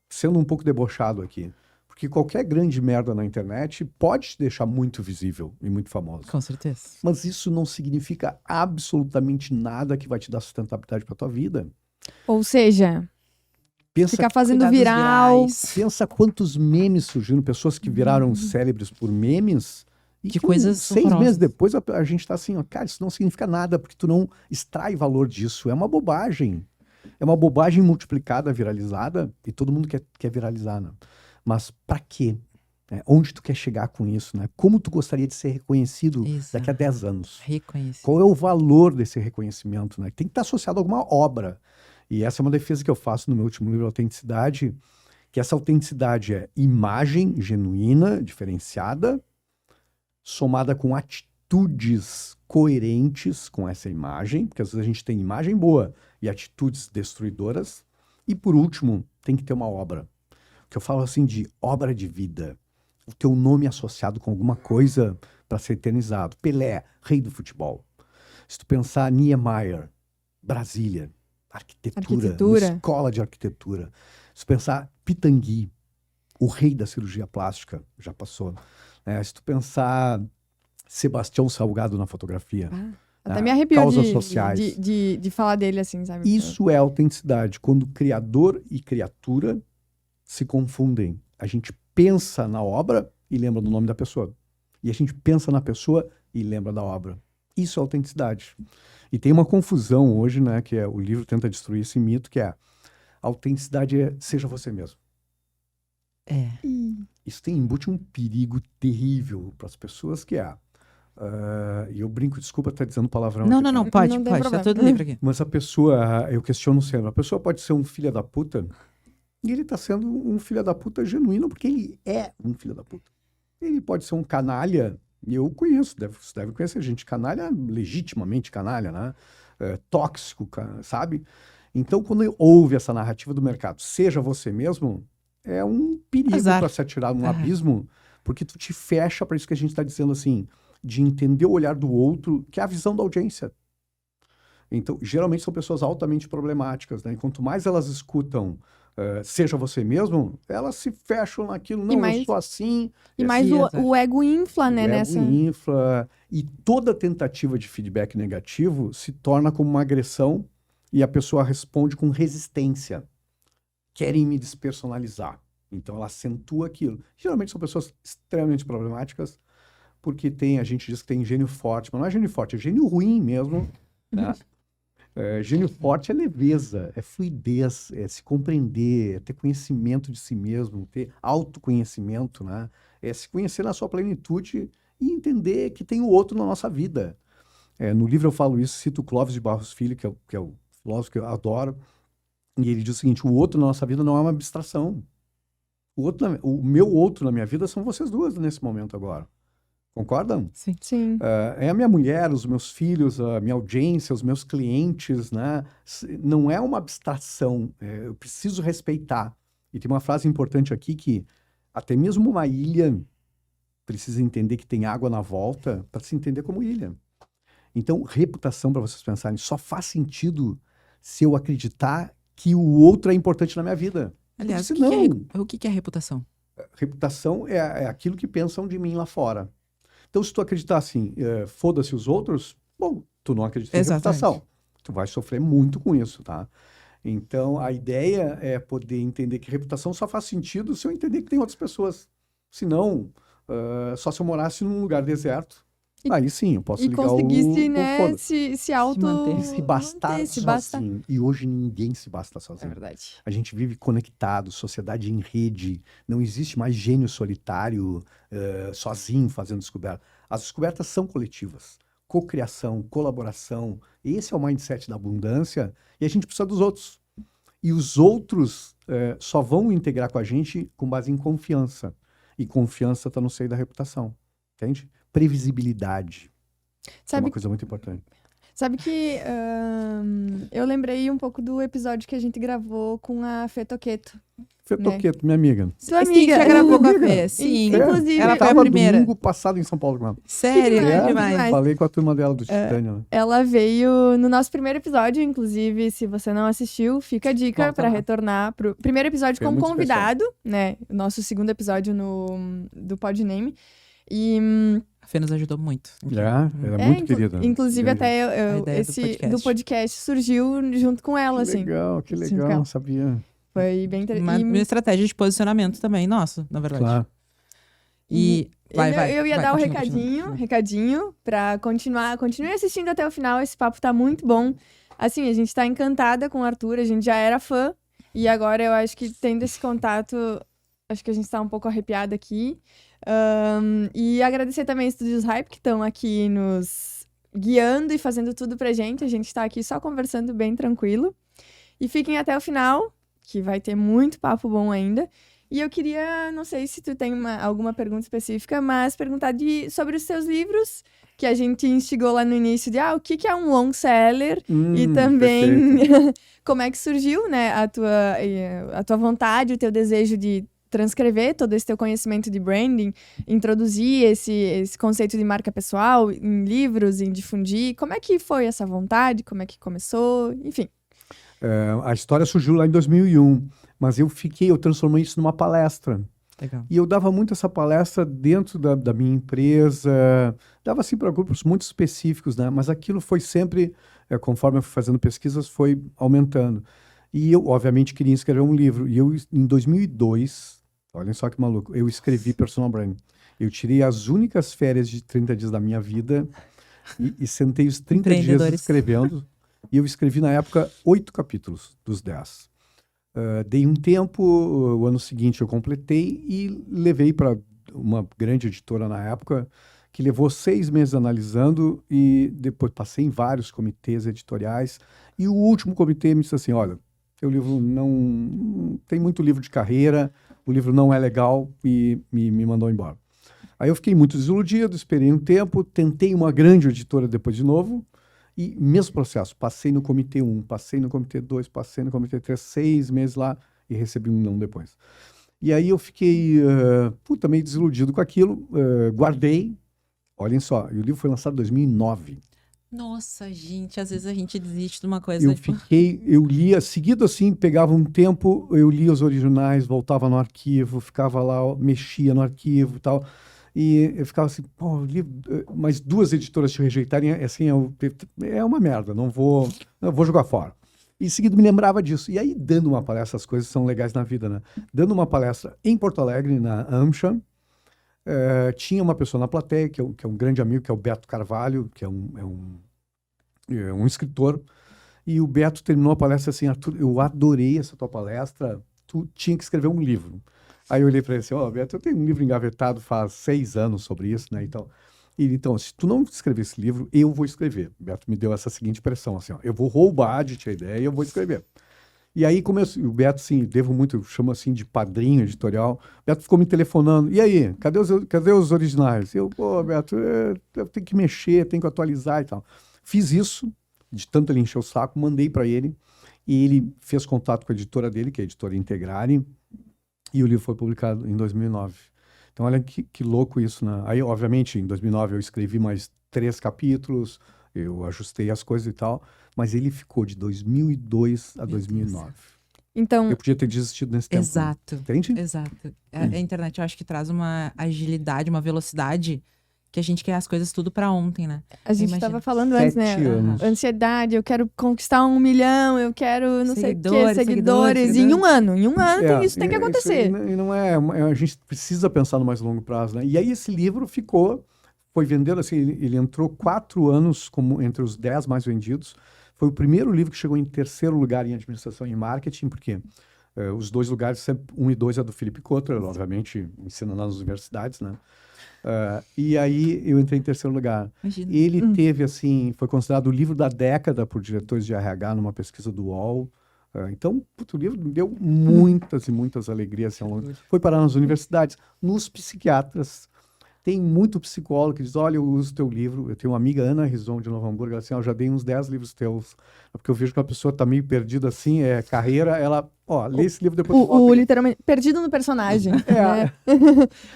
sendo um pouco debochado aqui. Porque qualquer grande merda na internet pode te deixar muito visível e muito famoso. Com certeza. Mas isso não significa absolutamente nada que vai te dar sustentabilidade para tua vida. Ou seja, ficar fazendo Cuidar dos viral. virais. Pensa quantos memes surgiram, pessoas que viraram célebres por memes. E Que com coisas 6 horrorosas. meses depois a gente tá assim, ó, cara, isso não significa nada, porque tu não extrai valor disso. É uma bobagem. É uma bobagem multiplicada, viralizada, e todo mundo quer viralizar, né? Mas pra quê? Onde tu quer chegar com isso, né? Como tu gostaria de ser reconhecido Exato. daqui a 10 anos? Reconhecer. Qual é o valor desse reconhecimento, né? Tem que estar associado a alguma obra. E essa é uma defesa que eu faço no meu último livro, Autenticidade, que essa autenticidade é imagem genuína, diferenciada, somada com atitudes coerentes com essa imagem, porque às vezes a gente tem imagem boa e atitudes destruidoras. E por último, tem que ter uma obra. Que eu falo assim de obra de vida. O teu nome associado com alguma coisa para ser eternizado. Pelé, rei do futebol. Se tu pensar Niemeyer, Brasília, arquitetura, uma escola de arquitetura. Se tu pensar Pitangui, o rei da cirurgia plástica, já passou. Se tu pensar Sebastião Salgado na fotografia. Até me arrepiou causas sociais. de falar dele assim, sabe? Isso é autenticidade. Quando criador e criatura se confundem. A gente pensa na obra e lembra do nome da pessoa. E a gente pensa na pessoa e lembra da obra. Isso é autenticidade. E tem uma confusão hoje, né, que o livro tenta destruir esse mito, que a autenticidade seja você mesmo. Isso embute um perigo terrível para as pessoas, que e eu brinco, desculpa estar dizendo palavrão. Não, aqui, pode, Não tem tá problema. tudo livre aqui. Mas a pessoa, eu questiono sempre, a pessoa pode ser um filho da puta, e ele está sendo um filho da puta genuíno, porque ele é um filho da puta. Ele pode ser um canalha, e eu conheço, você deve conhecer gente canalha, legitimamente canalha, né? Tóxico, sabe? Então, quando ouve essa narrativa do mercado, seja você mesmo, é um perigo para se atirar num abismo, porque tu te fecha para isso que a gente está dizendo assim, de entender o olhar do outro, que é a visão da audiência. Então, geralmente são pessoas altamente problemáticas, né? E quanto mais elas escutam seja você mesmo, elas se fecham naquilo, não, eu sou assim. E mais o ego infla, né? O ego infla, e toda tentativa de feedback negativo se torna como uma agressão e a pessoa responde com resistência. Querem me despersonalizar. Então ela acentua aquilo. Geralmente são pessoas extremamente problemáticas, porque a gente diz que tem gênio forte, mas não é gênio forte, é gênio ruim mesmo, né? Gênio forte é leveza, é fluidez, é se compreender, é ter conhecimento de si mesmo, ter autoconhecimento, né? É se conhecer na sua plenitude e entender que tem o outro na nossa vida. No livro eu falo isso, cito o Clóvis de Barros Filho, que é o filósofo que eu adoro, e ele diz o seguinte: o outro na nossa vida não é uma abstração. O meu outro na minha vida são vocês duas nesse momento agora. Concordam? Sim. É a minha mulher, os meus filhos, a minha audiência, os meus clientes, né? Não é uma abstração, eu preciso respeitar. E tem uma frase importante aqui que até mesmo uma ilha precisa entender que tem água na volta para se entender como ilha. Então, reputação, para vocês pensarem, só faz sentido se eu acreditar que o outro é importante na minha vida. Aliás, o que é reputação? Reputação é aquilo que pensam de mim lá fora. Então, se tu acreditar assim, foda-se os outros, bom, tu não acredita em reputação. Tu vai sofrer muito com isso, tá? Então, a ideia é poder entender que reputação só faz sentido se eu entender que tem outras pessoas. Senão, só se eu morasse num lugar deserto Aí sim, eu posso E ligar conseguisse, o né, foda-se. se auto... manter. Se bastar manter, se bastar. sozinho. E hoje ninguém se basta É sozinho. verdade. A gente vive conectado, sociedade em rede. Não existe mais gênio solitário, sozinho fazendo descoberta. As descobertas são coletivas. Cocriação, colaboração. Esse é o mindset da abundância. E a gente precisa dos outros. E os outros só vão integrar com a gente com base em confiança. E confiança está no seio da reputação. Entende? Previsibilidade. É Sabe, uma coisa muito importante. sabe que eu lembrei um pouco do episódio que a gente gravou com a Fê Toqueto. Fetoqueto, minha amiga. Sua Sim, amiga. já gravou com a amiga. Fê. Sim. Inclusive, Ela Eu foi a tava primeira. domingo passado em São Paulo com ela. Sério? Que demais, demais. demais. Falei com a turma dela do Titânia. Né? Ela veio no nosso primeiro episódio, inclusive, se você não assistiu, fica a dica Volta pra lá. retornar pro primeiro episódio Foi como muito convidado, né? O nosso segundo episódio do Podname. E A Fê nos ajudou muito. Ela é muito querida. inclusive Beijo. até A ideia do esse podcast. do podcast surgiu junto com ela, Que assim. legal, que Sim, legal, cara. não sabia. Foi bem Uma interessante. estratégia de posicionamento também, nossa, na verdade. Claro. E vai, vai. Eu ia vai, dar o continua. recadinho pra continuar. Continue assistindo até o final, esse papo tá muito bom. Assim, a gente tá encantada com o Arthur, a gente já era fã. E agora eu acho que tendo esse contato, acho que a gente tá um pouco arrepiada aqui. E agradecer também os Estúdios Hype que estão aqui nos guiando e fazendo tudo pra gente. A gente tá aqui só conversando bem tranquilo. E fiquem até o final, que vai ter muito papo bom ainda. E eu queria, não sei se tu tem alguma pergunta específica, mas perguntar sobre os seus livros, que a gente instigou lá no início de o que é um long seller e também como é que surgiu, né, a tua vontade, o teu desejo de transcrever todo esse teu conhecimento de branding, introduzir esse conceito de marca pessoal em livros, em difundir. Como é que foi essa vontade? Como é que começou? Enfim. A história surgiu lá em 2001, mas eu transformei isso numa palestra. Legal. E eu dava muito essa palestra dentro da minha empresa, dava assim para grupos muito específicos, né? Mas aquilo foi sempre, conforme eu fui fazendo pesquisas, foi aumentando. E eu, obviamente, queria escrever um livro. E eu, em 2002, olhem só que maluco, eu escrevi Personal Branding. Eu tirei as únicas férias de 30 dias da minha vida e sentei os 30 dias Empreendedores. escrevendo. E eu escrevi, na época, 8 capítulos dos 10. Dei um tempo, o ano seguinte eu completei e levei para uma grande editora na época, que levou 6 meses analisando e depois passei em vários comitês editoriais. E o último comitê me disse assim, olha, teu livro não... Tem muito livro de carreira, o livro não é legal e me mandou embora. Aí eu fiquei muito desiludido, esperei um tempo, tentei uma grande editora depois de novo, e mesmo processo, passei no comitê 1, passei no comitê 2, passei no comitê 3, 6 meses lá e recebi um não depois. E aí eu fiquei meio desiludido com aquilo, guardei, olhem só, e o livro foi lançado em 2009. Nossa, gente, às vezes a gente desiste de uma coisa. Eu lia, seguido assim, pegava um tempo, eu lia os originais, voltava no arquivo, ficava lá, mexia no arquivo e tal. E eu ficava assim, pô, mas 2 editoras te rejeitarem, assim, é uma merda, eu vou jogar fora. E em seguida me lembrava disso. E aí, dando uma palestra, as coisas são legais na vida, né? Dando uma palestra em Porto Alegre, na AmCham, tinha uma pessoa na plateia, que é um grande amigo, que é o Beto Carvalho, que é um escritor. E o Beto terminou a palestra assim, Arthur, eu adorei essa tua palestra, tu tinha que escrever um livro. Aí eu olhei para ele assim, Beto, eu tenho um livro engavetado faz 6 anos sobre isso, né, então, se tu não escrever esse livro, eu vou escrever. O Beto me deu essa seguinte pressão, assim, eu vou roubar de ti a ideia e eu vou escrever. E aí começou, o Beto, assim, devo muito, eu chamo assim de padrinho editorial, o Beto ficou me telefonando, e aí, cadê os originais? Eu, Beto, eu tenho que mexer, tenho que atualizar e tal. Fiz isso, de tanto ele encher o saco, mandei para ele, e ele fez contato com a editora dele, que é a editora Integrare, e o livro foi publicado em 2009. Então, olha que louco isso, né? Aí, obviamente, em 2009 eu escrevi mais 3 capítulos, eu ajustei as coisas e tal, mas ele ficou de 2002 a 2009. Então, Eu podia ter desistido nesse tempo. Exato. Entende? Exato. A internet, eu acho que traz uma agilidade, uma velocidade que a gente quer as coisas tudo pra ontem, né? a gente Imagina. estava falando antes, 7 né? anos. Ansiedade, eu quero conquistar 1 milhão, eu quero não sei o quê, Seguidores, seguidores. Em um ano. Isso tem que acontecer. E não é, a gente precisa pensar no mais longo prazo, né? E aí esse livro ficou foi vendendo, assim, ele entrou 4 anos como entre os 10 mais vendidos. Foi o primeiro livro que chegou em terceiro lugar em administração e marketing, porque os 2 lugares, 1 e 2 é do Philip Kotler, obviamente, ensina nas universidades, né? E aí eu entrei em terceiro lugar. Imagina. Ele teve, assim, foi considerado o livro da década por diretores de RH numa pesquisa do UOL. Então, o livro me deu muitas e muitas alegrias. Assim, foi parar nas universidades, nos psiquiatras. Tem muito psicólogo que diz, olha, eu uso teu livro. Eu tenho uma amiga, Ana Rison, de Novo Hamburgo, ela assim, eu já dei uns 10 livros teus. Porque eu vejo que uma pessoa tá meio perdida assim, carreira, ela, lê esse livro depois volta. Literalmente, perdido no personagem. Né?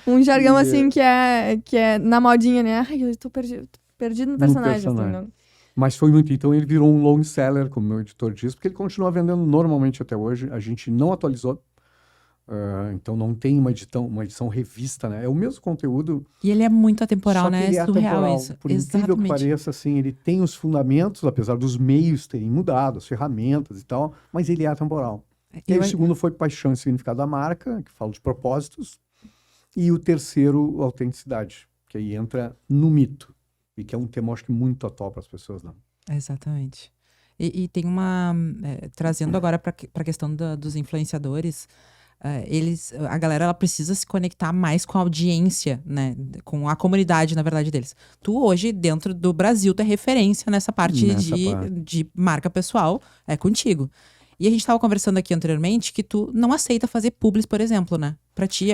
Um jargão assim que é na modinha, né? Ai, eu tô perdido no personagem. Assim, não. Mas foi muito, então ele virou um long seller, como meu editor diz, porque ele continua vendendo normalmente até hoje. A gente não atualizou. Então não tem uma edição revista, né? É o mesmo conteúdo. E ele é muito atemporal, só que né? ele É surreal atemporal. isso. Por incrível que pareça, assim, ele tem os fundamentos, apesar dos meios terem mudado, as ferramentas e tal, mas ele é atemporal. E o segundo foi Paixão e Significado da Marca, que fala de propósitos. E o terceiro, Autenticidade, que aí entra no mito. E que é um tema, acho que, muito atual para as pessoas, né? Exatamente. E tem uma... trazendo agora para a questão dos influenciadores... a galera ela precisa se conectar mais com a audiência, né? Com a comunidade, na verdade, deles. Tu hoje, dentro do Brasil, tu é referência nessa parte de marca pessoal, é contigo. E a gente tava conversando aqui anteriormente que tu não aceita fazer publis, por exemplo, né? Pra ti,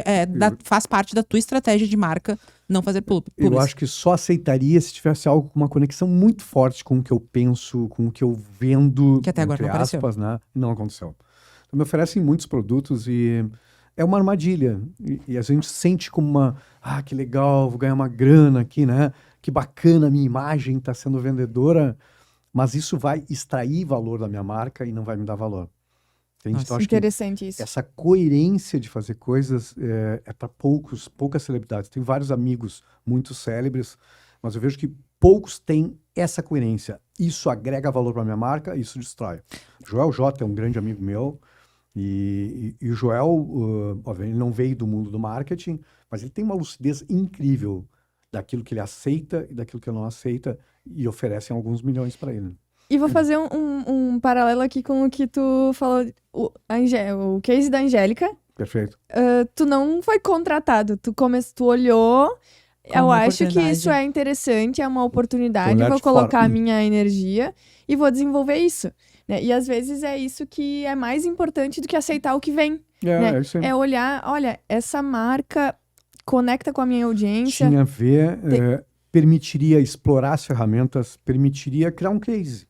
faz parte da tua estratégia de marca não fazer publis. Eu acho que só aceitaria se tivesse algo com uma conexão muito forte com o que eu penso, com o que eu vendo, que até agora não aspas, aconteceu. né? Não aconteceu. Então, me oferecem muitos produtos e é uma armadilha. E a gente sente como uma... que legal, vou ganhar uma grana aqui, né? Que bacana, a minha imagem está sendo vendedora. Mas isso vai extrair valor da minha marca e não vai me dar valor. Entende? Então, acho interessante isso. Essa coerência de fazer coisas é para poucas celebridades. Tenho vários amigos muito célebres, mas eu vejo que poucos têm essa coerência. Isso agrega valor para minha marca, isso destrói. Joel J é um grande amigo meu. E o Joel, ele não veio do mundo do marketing, mas ele tem uma lucidez incrível daquilo que ele aceita e daquilo que ele não aceita, e oferecem alguns milhões para ele. E vou fazer um paralelo aqui com o que tu falou, o case da Angélica. Perfeito. Tu não foi contratado, tu olhou, eu acho que isso é interessante, é uma oportunidade, vou colocar a minha energia e vou desenvolver isso. Né? E às vezes é isso que é mais importante do que aceitar o que vem. Né? É isso aí. É olhar, olha, essa marca conecta com a minha audiência. Tinha a ver, permitiria explorar as ferramentas, permitiria criar um case.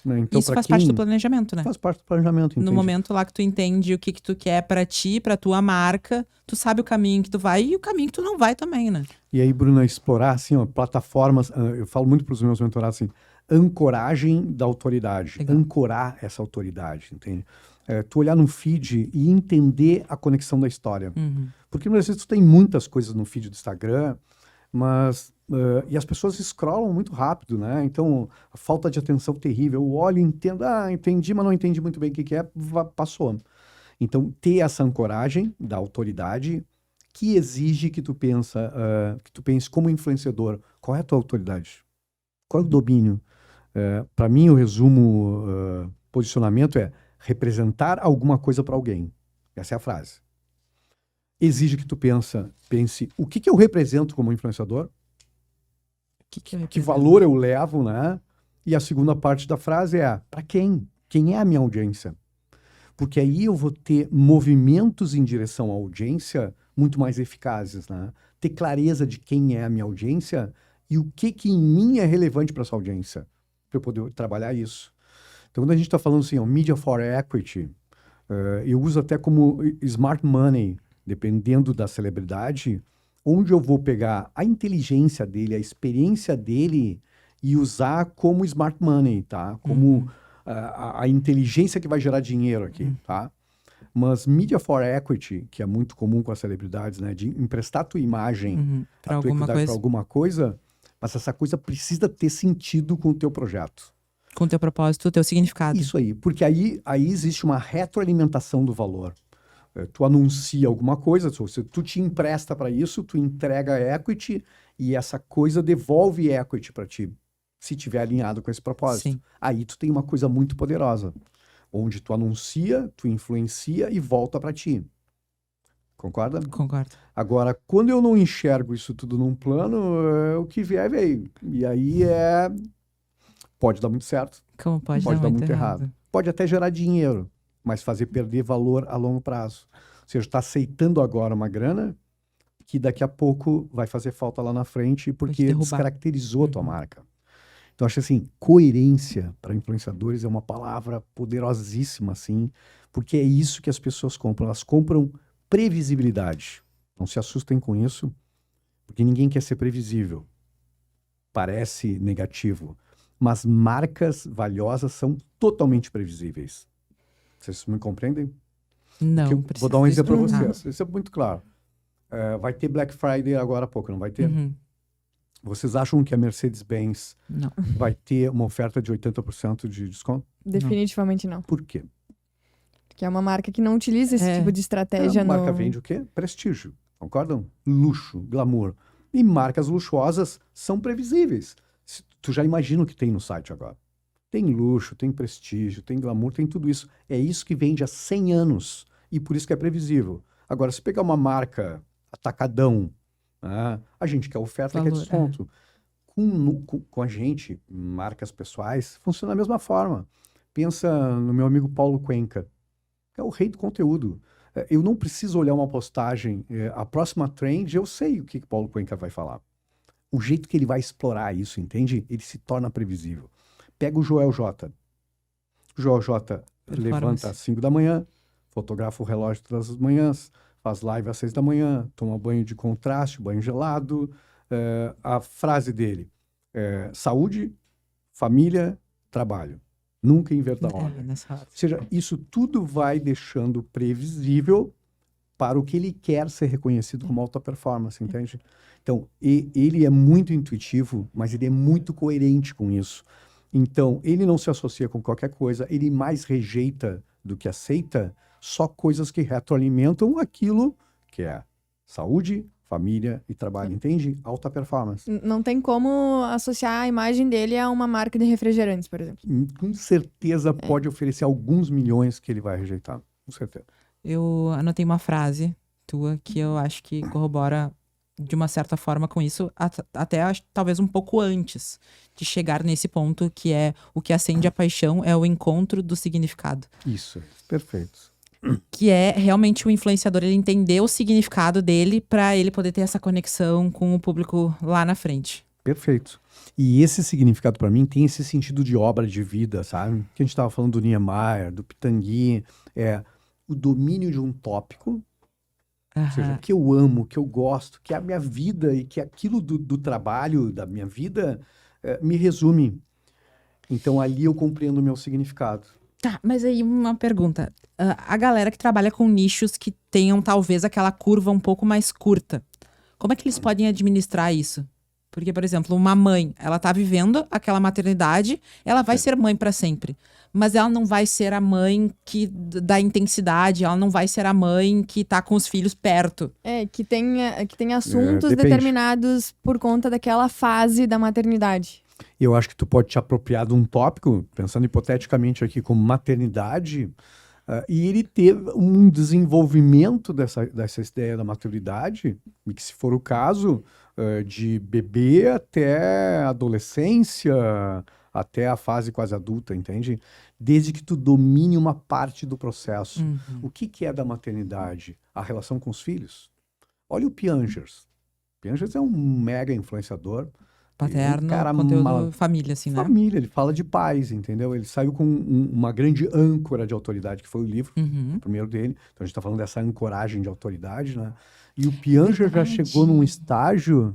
Né? Então, isso faz parte do planejamento, né? Faz parte do planejamento, entende? No momento lá que tu entende o que tu quer pra ti, pra tua marca, tu sabe o caminho que tu vai e o caminho que tu não vai também, né? E aí, Bruna, explorar, assim, plataformas, eu falo muito pros meus mentorados, assim, ancoragem da autoridade. Legal. Ancorar essa autoridade, entende? Tu olhar no feed e entender a conexão da história. Uhum. Porque, às vezes, tu tem muitas coisas no feed do Instagram, mas... e as pessoas scrollam muito rápido, né? Então, a falta de atenção terrível. Eu olho e entendo, entendi, mas não entendi muito bem o que é, passou. Então, ter essa ancoragem da autoridade que exige que tu pense como influenciador. Qual é a tua autoridade? Qual é o domínio? Para mim, o resumo, posicionamento é representar alguma coisa para alguém. Essa é a frase. Exige que tu pense o que eu represento como influenciador, que valor eu levo, né? E a segunda parte da frase é para quem? Quem é a minha audiência? Porque aí eu vou ter movimentos em direção à audiência muito mais eficazes, né? Ter clareza de quem é a minha audiência e o que em mim é relevante para essa audiência, para eu poder trabalhar isso. Então, quando a gente está falando assim, Media for Equity, eu uso até como smart money, dependendo da celebridade, onde eu vou pegar a inteligência dele, a experiência dele e usar como smart money, tá? Como a inteligência que vai gerar dinheiro aqui, tá? Mas Media for Equity, que é muito comum com as celebridades, né? De emprestar a tua imagem, a tua equidade para alguma coisa, mas essa coisa precisa ter sentido com o teu projeto. Com o teu propósito, o teu significado. Isso aí, porque aí existe uma retroalimentação do valor. Tu anuncia alguma coisa, tu te empresta para isso, tu entrega equity e essa coisa devolve equity para ti, se tiver alinhado com esse propósito. Sim. Aí tu tem uma coisa muito poderosa, onde tu anuncia, tu influencia e volta para ti. Concorda? Concordo. Agora, quando eu não enxergo isso tudo num plano, o que vier, veio. E aí pode dar muito certo, Como pode pode dar muito errado. pode até gerar dinheiro, mas fazer perder valor a longo prazo. Ou seja, está aceitando agora uma grana que daqui a pouco vai fazer falta lá na frente porque derrubar. descaracterizou a tua Uhum. marca. Então, acho assim, coerência para influenciadores é uma palavra poderosíssima, assim, porque é isso que as pessoas compram. Elas compram previsibilidade. Não se assustem com isso, porque ninguém quer ser previsível. Parece negativo, mas marcas valiosas são totalmente previsíveis. Vocês me compreendem? Não, Porque eu precisa vou dar um exemplo para explicar. vocês. Isso é muito claro. Vai ter Black Friday agora há pouco, não vai ter? Uhum. Vocês acham que a Mercedes-Benz Não. vai ter uma oferta de 80% de desconto? Definitivamente não. Por quê? Porque é uma marca que não utiliza esse tipo de estratégia A marca no... vende o quê? Prestígio. Concordam? Luxo, glamour. E marcas luxuosas são previsíveis. Tu já imagina o que tem no site agora. Tem luxo, tem prestígio, tem glamour, tem tudo isso. É isso que vende há 100 anos. E por isso que é previsível. Agora, se pegar uma marca atacadão, a gente quer oferta, quer Valor, desconto. Com a gente, marcas pessoais, funciona da mesma forma. Pensa no meu amigo Paulo Cuenca, que é o rei do conteúdo. Eu não preciso olhar uma postagem, a próxima trend, eu sei o que Paulo Cuenca vai falar. O jeito que ele vai explorar isso, entende? Ele se torna previsível. Pega o Joel J. O Joel J levanta às 5 da manhã, fotografa o relógio todas as manhãs, faz live às 6 da manhã, toma banho de contraste, banho gelado. A frase dele é saúde, família, trabalho. Nunca inverta a ordem. Nessa hora. Ou seja, isso tudo vai deixando previsível para o que ele quer ser reconhecido como alta performance, entende? Então, ele é muito intuitivo, mas ele é muito coerente com isso. Então, ele não se associa com qualquer coisa, ele mais rejeita do que aceita só coisas que retroalimentam aquilo que é saúde, família e trabalho, entende? Alta performance. Não tem como associar a imagem dele a uma marca de refrigerantes, por exemplo. Com certeza pode oferecer alguns milhões que ele vai rejeitar, com certeza. Eu anotei uma frase tua que eu acho que corrobora de uma certa forma com isso, até talvez um pouco antes de chegar nesse ponto, que é o que acende a paixão é o encontro do significado. Isso, perfeito. Que é realmente o influenciador, ele entender o significado dele para ele poder ter essa conexão com o público lá na frente. Perfeito. E esse significado para mim tem esse sentido de obra de vida, sabe? Que a gente estava falando do Niemeyer, do Pitangui, o domínio de um tópico, ou seja, que eu amo, que eu gosto, que é a minha vida e que aquilo do trabalho da minha vida me resume. Então ali eu compreendo o meu significado. Tá, mas aí uma pergunta. A galera que trabalha com nichos que tenham talvez aquela curva um pouco mais curta, como é que eles podem administrar isso? Porque, por exemplo, uma mãe, ela tá vivendo aquela maternidade, ela vai ser mãe para sempre. Mas ela não vai ser a mãe que dá intensidade, ela não vai ser a mãe que tá com os filhos perto. Que tem assuntos depende. determinados por conta daquela fase da maternidade. Eu acho que tu pode te apropriar de um tópico, pensando hipoteticamente aqui como maternidade, e ele ter um desenvolvimento dessa ideia da maturidade, e que se for o caso, de bebê até adolescência, até a fase quase adulta, entende? Desde que tu domine uma parte do processo. O que é da maternidade? A relação com os filhos. Olha o Piangers. Piangers é um mega influenciador. Paterno, cara, conteúdo família, assim, né? Família, ele fala de pais, entendeu? Ele saiu com uma grande âncora de autoridade, que foi o livro, o primeiro dele. Então a gente tá falando dessa ancoragem de autoridade, né? E o Pianger já chegou num estágio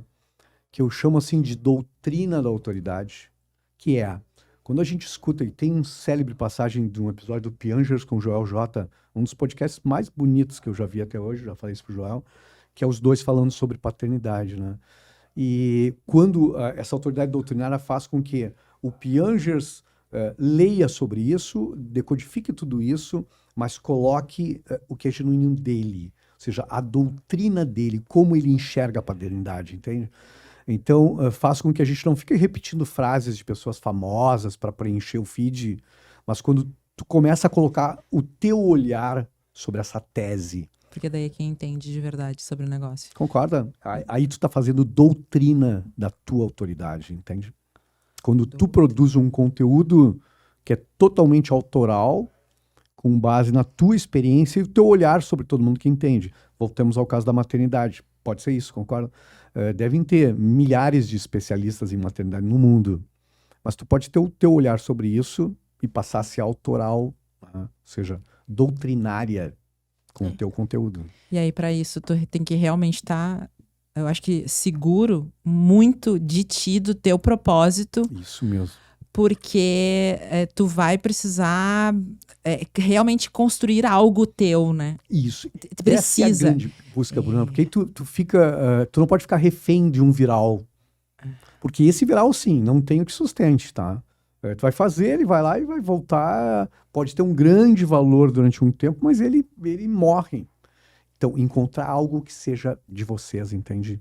que eu chamo assim de doutrina da autoridade, que é, quando a gente escuta, e tem uma célebre passagem de um episódio do Piangers com o Joel J, um dos podcasts mais bonitos que eu já vi até hoje, já falei isso pro Joel, que é os dois falando sobre paternidade, né? E quando essa autoridade doutrinária faz com que o Piangers leia sobre isso, decodifique tudo isso, mas coloque o que é genuíno dele, ou seja, a doutrina dele, como ele enxerga a paternidade, entende? Então, faz com que a gente não fique repetindo frases de pessoas famosas para preencher o feed, mas quando tu começa a colocar o teu olhar sobre essa tese. Porque daí é quem entende de verdade sobre o negócio. Concorda? Aí tu tá fazendo doutrina da tua autoridade, entende? Quando tu produz um conteúdo que é totalmente autoral, com base na tua experiência e o teu olhar sobre todo mundo que entende. Voltamos ao caso da maternidade. Pode ser isso, concorda? Devem ter milhares de especialistas em maternidade no mundo. Mas tu pode ter o teu olhar sobre isso e passar a ser autoral, né? Ou seja, doutrinária com o teu conteúdo. E aí, para isso, tu tem que realmente estar, eu acho que seguro muito de ti, do teu propósito. Isso mesmo. Porque tu vai precisar realmente construir algo teu, né? Isso. Tu precisa. Essa é a grande busca, Bruna, porque aí tu fica, tu não pode ficar refém de um viral. Porque esse viral, sim, não tem o que sustente, tá? Tu vai fazer, ele vai lá e vai voltar, pode ter um grande valor durante um tempo, mas ele morre. Então, encontrar algo que seja de vocês, entende?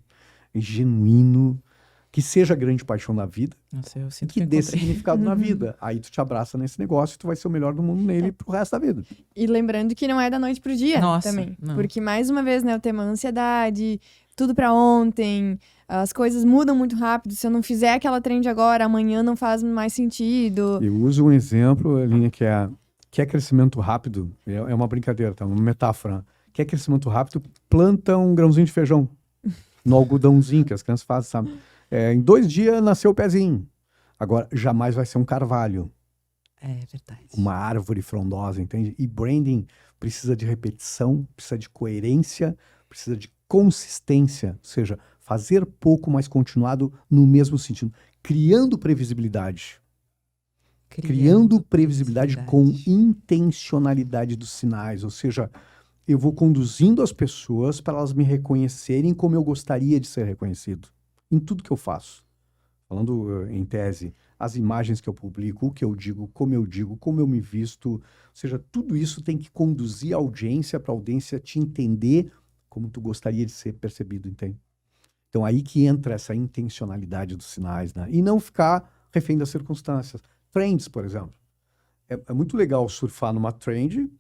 Genuíno, que seja a grande paixão da vida, Nossa, eu sinto que que dê encontrei. significado na vida. Aí tu te abraça nesse negócio e tu vai ser o melhor do mundo nele pro resto da vida. E lembrando que não é da noite pro dia Nossa, também. não. Porque, mais uma vez, né, eu tenho uma ansiedade, tudo pra ontem, as coisas mudam muito rápido. Se eu não fizer aquela trend agora, amanhã não faz mais sentido. Eu uso um exemplo, Linha, que é crescimento rápido. É uma brincadeira, tá? Uma metáfora. Quer crescimento rápido, planta um grãozinho de feijão no algodãozinho que as crianças fazem, sabe? Em 2 dias nasceu o pezinho. Agora, jamais vai ser um carvalho. É verdade. Uma árvore frondosa, entende? E branding precisa de repetição, precisa de coerência, precisa de consistência. Ou seja, fazer pouco, mas continuado no mesmo sentido. Criando previsibilidade. Criando previsibilidade com intencionalidade dos sinais. Ou seja, eu vou conduzindo as pessoas para elas me reconhecerem como eu gostaria de ser reconhecido. Em tudo que eu faço. Falando em tese, as imagens que eu publico, o que eu digo, como eu me visto. Ou seja, tudo isso tem que conduzir a audiência para a audiência te entender como tu gostaria de ser percebido, entende? Então aí que entra essa intencionalidade dos sinais, né? E não ficar refém das circunstâncias. Trends, por exemplo. É muito legal surfar numa trend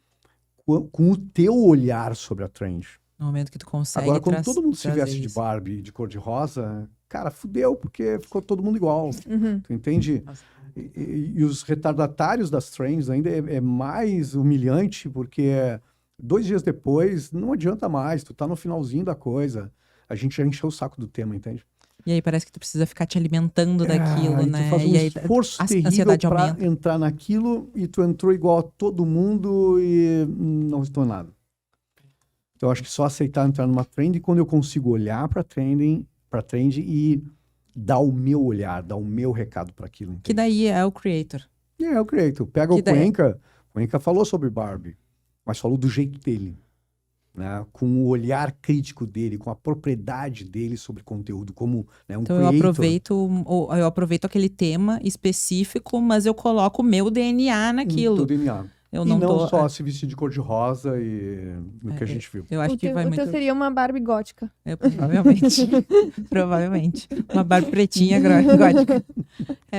com o teu olhar sobre a trend. No momento que tu consegue. Agora, quando todo mundo se trazer veste de isso. Barbie de cor-de-rosa, cara, fudeu, porque ficou todo mundo igual. Uhum. Tu entende? Nossa. E os retardatários das trends ainda é mais humilhante, porque 2 dias depois não adianta mais, tu tá no finalzinho da coisa. A gente já encheu o saco do tema, entende? E aí parece que tu precisa ficar te alimentando daquilo, E né? tu faz um E aí esforço a terrível ansiedade pra aumenta. entrar naquilo e tu entrou igual a todo mundo e não estou nada. Então, eu acho que só aceitar entrar numa trend e quando eu consigo olhar pra trend e dar o meu olhar, dar o meu recado para aquilo. Que daí é o creator. É o creator. Pega Que o daí- Cuenca falou sobre Barbie, mas falou do jeito dele. Né? Com o olhar crítico dele, com a propriedade dele sobre conteúdo, como né, um Então creator. eu aproveito aquele tema específico, mas eu coloco o meu DNA naquilo. Do DNA. Eu E não não tô. só se vestir de cor-de-rosa e o que a gente viu. Eu acho que vai o muito. teu seria uma Barbie gótica. Provavelmente. Provavelmente. Uma Barbie pretinha gótica.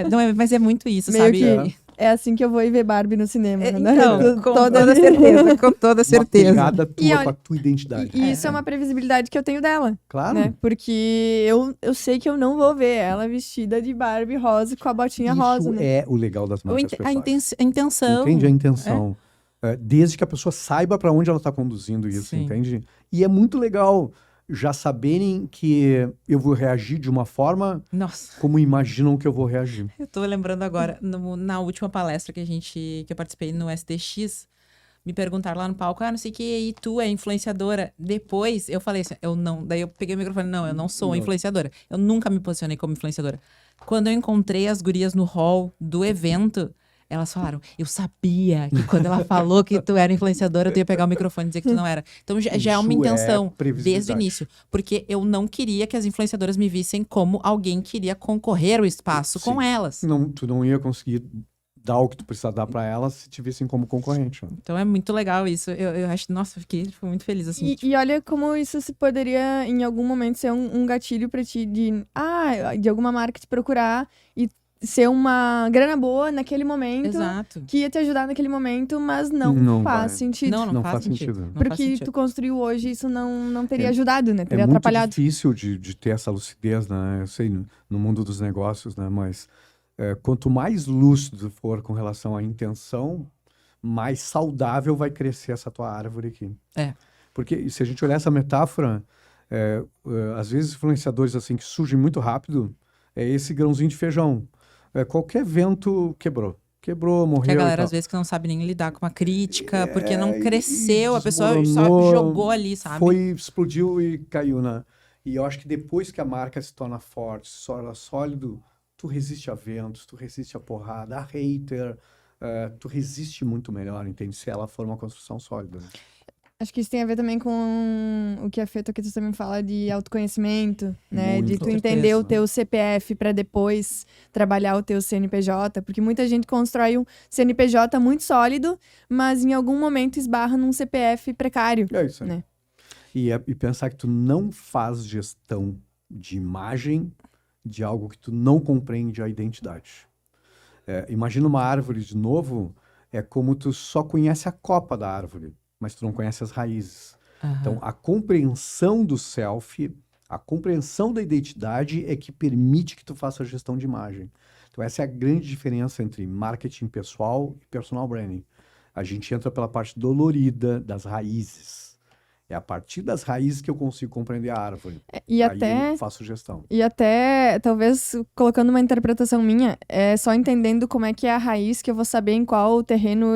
Não, mas é muito isso, Meio sabe? que é assim que eu vou ir ver Barbie no cinema. né? Então, com Toda- toda certeza. Com toda Uma certeza. pegada tua E olha- com a tua identidade. E isso é uma previsibilidade que eu tenho dela, Claro. né? Porque eu sei que eu não vou ver ela vestida de Barbie rosa com a botinha Isso rosa, né? é o legal das marcas pessoais. A intenção. Entende a intenção. Desde que a pessoa saiba para onde ela está conduzindo isso, Sim. entende? E é muito legal já saberem que eu vou reagir de uma forma Nossa, como imaginam que eu vou reagir. eu tô lembrando agora, na última palestra que eu participei no SDX, me perguntaram lá no palco, não sei o que, e tu é influenciadora? Depois eu falei assim, eu não. Daí eu peguei o microfone, não, eu não sou influenciadora. Eu nunca me posicionei como influenciadora. Quando eu encontrei as gurias no hall do evento, elas falaram, eu sabia que quando ela falou que tu era influenciadora, tu ia pegar o microfone e dizer que tu não era. Então já é uma Isso é intenção, previsibilidade. desde o início. Porque eu não queria que as influenciadoras me vissem como alguém queria concorrer ao espaço com Sim. elas. Tu não ia conseguir dar o que tu precisa dar para elas se te vissem como concorrente. Né? Então é muito legal isso. Eu acho, nossa, eu fiquei muito feliz assim. E olha como isso se poderia, em algum momento, ser um gatilho pra ti de alguma marca te procurar e ser uma grana boa naquele momento, Exato. que ia te ajudar naquele momento, mas não faz sentido. Não faz sentido. Não faz Porque sentido. tu construiu hoje, isso não teria ajudado, né? Teria É muito atrapalhado. difícil de ter essa lucidez, né? Eu sei, no mundo dos negócios, né? Mas quanto mais lúcido for com relação à intenção, mais saudável vai crescer essa tua árvore aqui. Porque se a gente olhar essa metáfora, às vezes influenciadores assim que surgem muito rápido, é esse grãozinho de feijão. Qualquer vento quebrou, morreu. Que a galera e tal. às vezes que não sabe nem lidar com uma crítica, porque não cresceu, a pessoa só desmoronou, jogou ali, sabe? Explodiu e caiu, né? E eu acho que depois que a marca se torna forte, se torna sólido, tu resiste a ventos, tu resiste a porrada, a hater, tu resiste muito melhor, entende? Se ela for uma construção sólida. Né? Acho que isso tem a ver também com o que a Fê que tu também fala de autoconhecimento, né? Muito. De tu Com entender certeza. o teu CPF para depois trabalhar o teu CNPJ, porque muita gente constrói um CNPJ muito sólido, mas em algum momento esbarra num CPF precário. É isso aí. Né? E pensar que tu não faz gestão de imagem de algo que tu não compreende a identidade. Imagina uma árvore de novo, é como tu só conhece a copa da árvore, mas tu não conhece as raízes. Aham. Então, a compreensão do self, a compreensão da identidade é que permite que tu faça a gestão de imagem. Então, essa é a grande diferença entre marketing pessoal e personal branding. A gente entra pela parte dolorida das raízes. É a partir das raízes que eu consigo compreender a árvore. E Aí até eu faço gestão. E até, talvez, colocando uma interpretação minha, é só entendendo como é que é a raiz que eu vou saber em qual terreno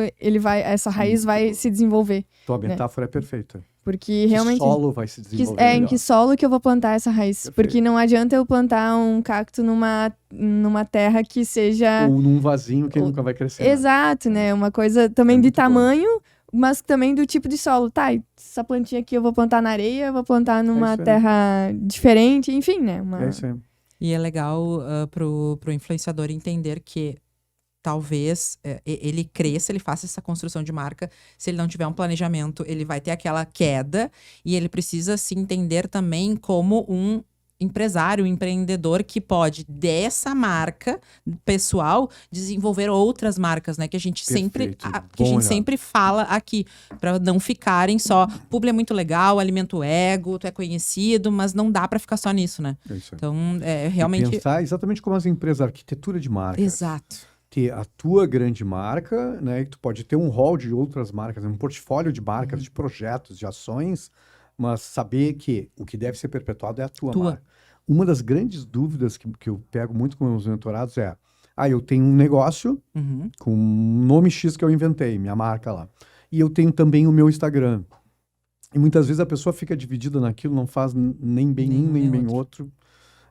essa raiz vai se desenvolver. Tua metáfora é perfeita. Porque realmente... Que solo vai se desenvolver em melhor. que solo que eu vou plantar essa raiz. Perfeito. Porque não adianta eu plantar um cacto numa terra que seja... Ou num vasinho que nunca vai crescer. Exato, né? Uma coisa também de muito bom. tamanho, mas também do tipo de solo. Tá, essa plantinha aqui eu vou plantar na areia, eu vou plantar numa isso aí. terra diferente, enfim, né? É isso aí. E é legal pro influenciador entender que talvez ele cresça, ele faça essa construção de marca. Se ele não tiver um planejamento, ele vai ter aquela queda. E ele precisa se entender também como um empresário, um empreendedor que pode, dessa marca pessoal, desenvolver outras marcas, né? Que a gente Perfeito. sempre fala aqui, para não ficarem só. Publi é muito legal, alimenta o ego, tu é conhecido, mas não dá para ficar só nisso, né? É isso aí. Então, E realmente. pensar exatamente como as empresas, arquitetura de marca. Exato. Ter a tua grande marca, né? Que tu pode ter um hall de outras marcas, um portfólio de marcas, de projetos, de ações, mas saber que o que deve ser perpetuado é a tua marca. Uma das grandes dúvidas que eu pego muito com meus mentorados é: eu tenho um negócio com um nome X que eu inventei, minha marca lá. E eu tenho também o meu Instagram. E muitas vezes a pessoa fica dividida naquilo, não faz nem bem um, nem bem outro.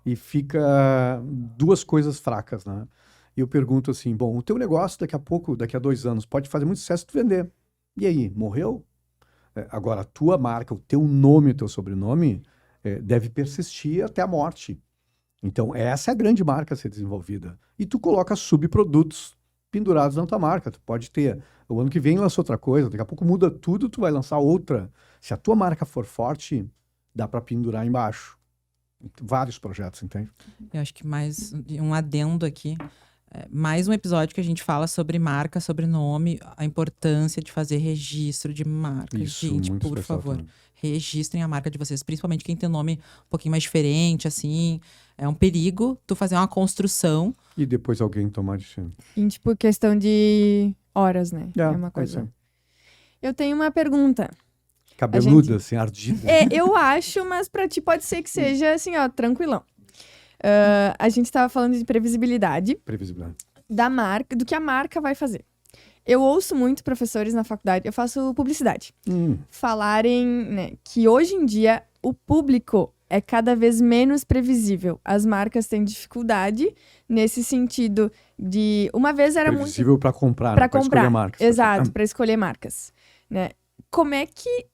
E fica duas coisas fracas, né? E eu pergunto assim, bom, o teu negócio daqui a 2 anos, pode fazer muito sucesso tu vender. E aí, morreu? Agora, a tua marca, o teu nome, o teu sobrenome, deve persistir até a morte. Então, essa é a grande marca a ser desenvolvida. E tu coloca subprodutos pendurados na tua marca. Tu pode ter, o ano que vem lança outra coisa, daqui a pouco muda tudo, tu vai lançar outra. Se a tua marca for forte, dá para pendurar embaixo. Vários projetos, entende? Eu acho que mais um adendo aqui. Mais um episódio que a gente fala sobre marca, sobre nome, a importância de fazer registro de marca. Isso, gente, muito por especial favor, também. registrem a marca de vocês, principalmente quem tem nome um pouquinho mais diferente, assim. É um perigo tu fazer uma construção. E depois alguém tomar destino. Em, tipo, questão de horas, né? É uma isso coisa. aí. Eu tenho uma pergunta. Cabeluda, assim, ardida. Eu acho, mas pra ti pode ser que seja, assim, ó, tranquilão. A gente tava falando de previsibilidade Previsibilidade. da marca, do que a marca vai fazer. Eu ouço muito professores na faculdade, eu faço publicidade, falarem, né, que hoje em dia o público é cada vez menos previsível. As marcas têm dificuldade nesse sentido de... Uma vez era muito... Previsível para comprar, Para né? Pra comprar, escolher marcas. exato, para escolher marcas, né? Como é que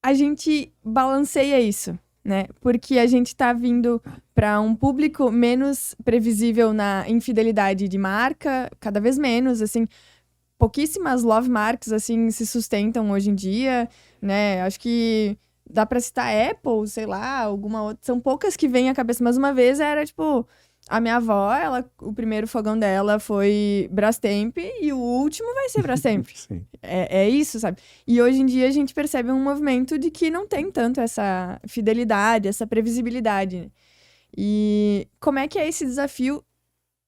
a gente balanceia isso? né? Porque a gente tá vindo para um público menos previsível na infidelidade de marca, cada vez menos, assim, pouquíssimas love marks, assim, se sustentam hoje em dia, né? Acho que dá pra citar Apple, sei lá, alguma outra. São poucas que vêm à cabeça, mas uma vez era, tipo, a minha avó, o primeiro fogão dela foi Brastemp e o último vai ser Brastemp. Sim. É isso, sabe? E hoje em dia a gente percebe um movimento de que não tem tanto essa fidelidade, essa previsibilidade, né? E como é que é esse desafio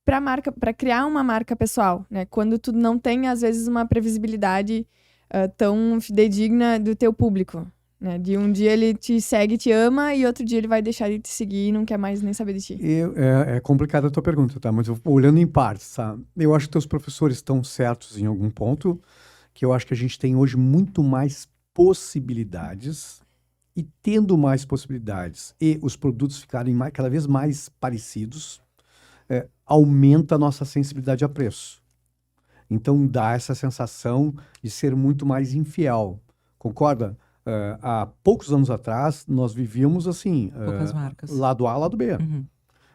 para marca, para criar uma marca pessoal, né? Quando tu não tem, às vezes, uma previsibilidade tão fidedigna do teu público, né? De um dia ele te segue, te ama, e outro dia ele vai deixar de te seguir e não quer mais nem saber de ti. É complicada a tua pergunta, tá? Mas eu olhando em partes, tá? Eu acho que teus professores estão certos em algum ponto, que eu acho que a gente tem hoje muito mais possibilidades, e tendo mais possibilidades e os produtos ficarem cada vez mais parecidos, aumenta a nossa sensibilidade a preço. Então dá essa sensação de ser muito mais infiel. Concorda? Há poucos anos atrás, nós vivíamos assim, Poucas marcas. lado A, lado B. Uhum.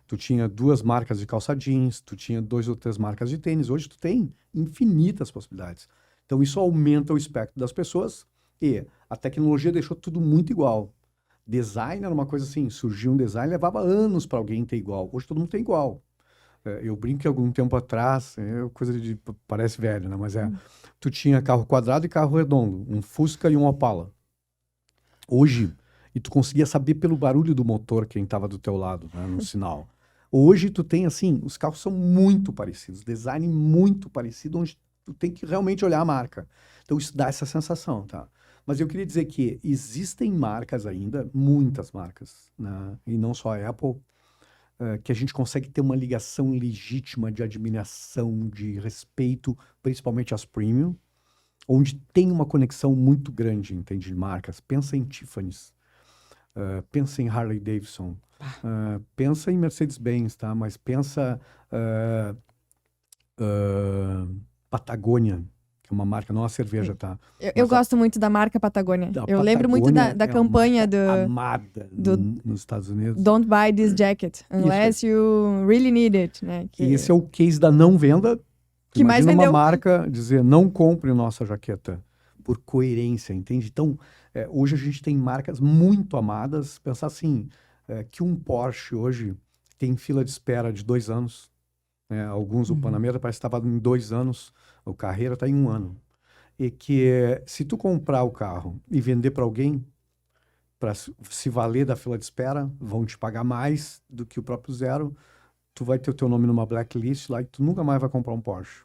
Tu tinha 2 marcas de calça jeans, tu tinha 2 ou 3 marcas de tênis. Hoje tu tem infinitas possibilidades. Então isso aumenta o espectro das pessoas e a tecnologia deixou tudo muito igual. Design era uma coisa assim, surgiu um design, levava anos para alguém ter igual. Hoje todo mundo tem igual. Eu brinco que algum tempo atrás, coisa de parece velho, né? Mas tu tinha carro quadrado e carro redondo, um Fusca e um Opala. Hoje, e tu conseguia saber pelo barulho do motor quem estava do teu lado, né, no sinal. Hoje tu tem assim, os carros são muito parecidos, design muito parecido, onde tu tem que realmente olhar a marca. Então isso dá essa sensação, tá? Mas eu queria dizer que existem marcas ainda, muitas marcas, né? E não só a Apple, que a gente consegue ter uma ligação legítima de admiração, de respeito, principalmente as premium, onde tem uma conexão muito grande, entende, de marcas. Pensa em Tiffany's, pensa em Harley Davidson, pensa em Mercedes-Benz, tá? Mas pensa Patagônia, que é uma marca, não a cerveja, tá? Eu gosto muito da marca Patagônia. Eu lembro muito da campanha amada nos Estados Unidos. Don't buy this jacket unless you really need it, né? E esse é o case da não venda. Que mais Imagina vendeu. uma marca dizer, não compre nossa jaqueta, por coerência, entende? Então, hoje a gente tem marcas muito amadas. Pensar assim, que um Porsche hoje tem fila de espera de 2 anos. Alguns, o Panamera parece que estava em 2 anos, o Carrera está em 1 ano. E que se tu comprar o carro e vender para alguém, para se valer da fila de espera, vão te pagar mais do que o próprio zero, tu vai ter o teu nome numa blacklist lá e tu nunca mais vai comprar um Porsche.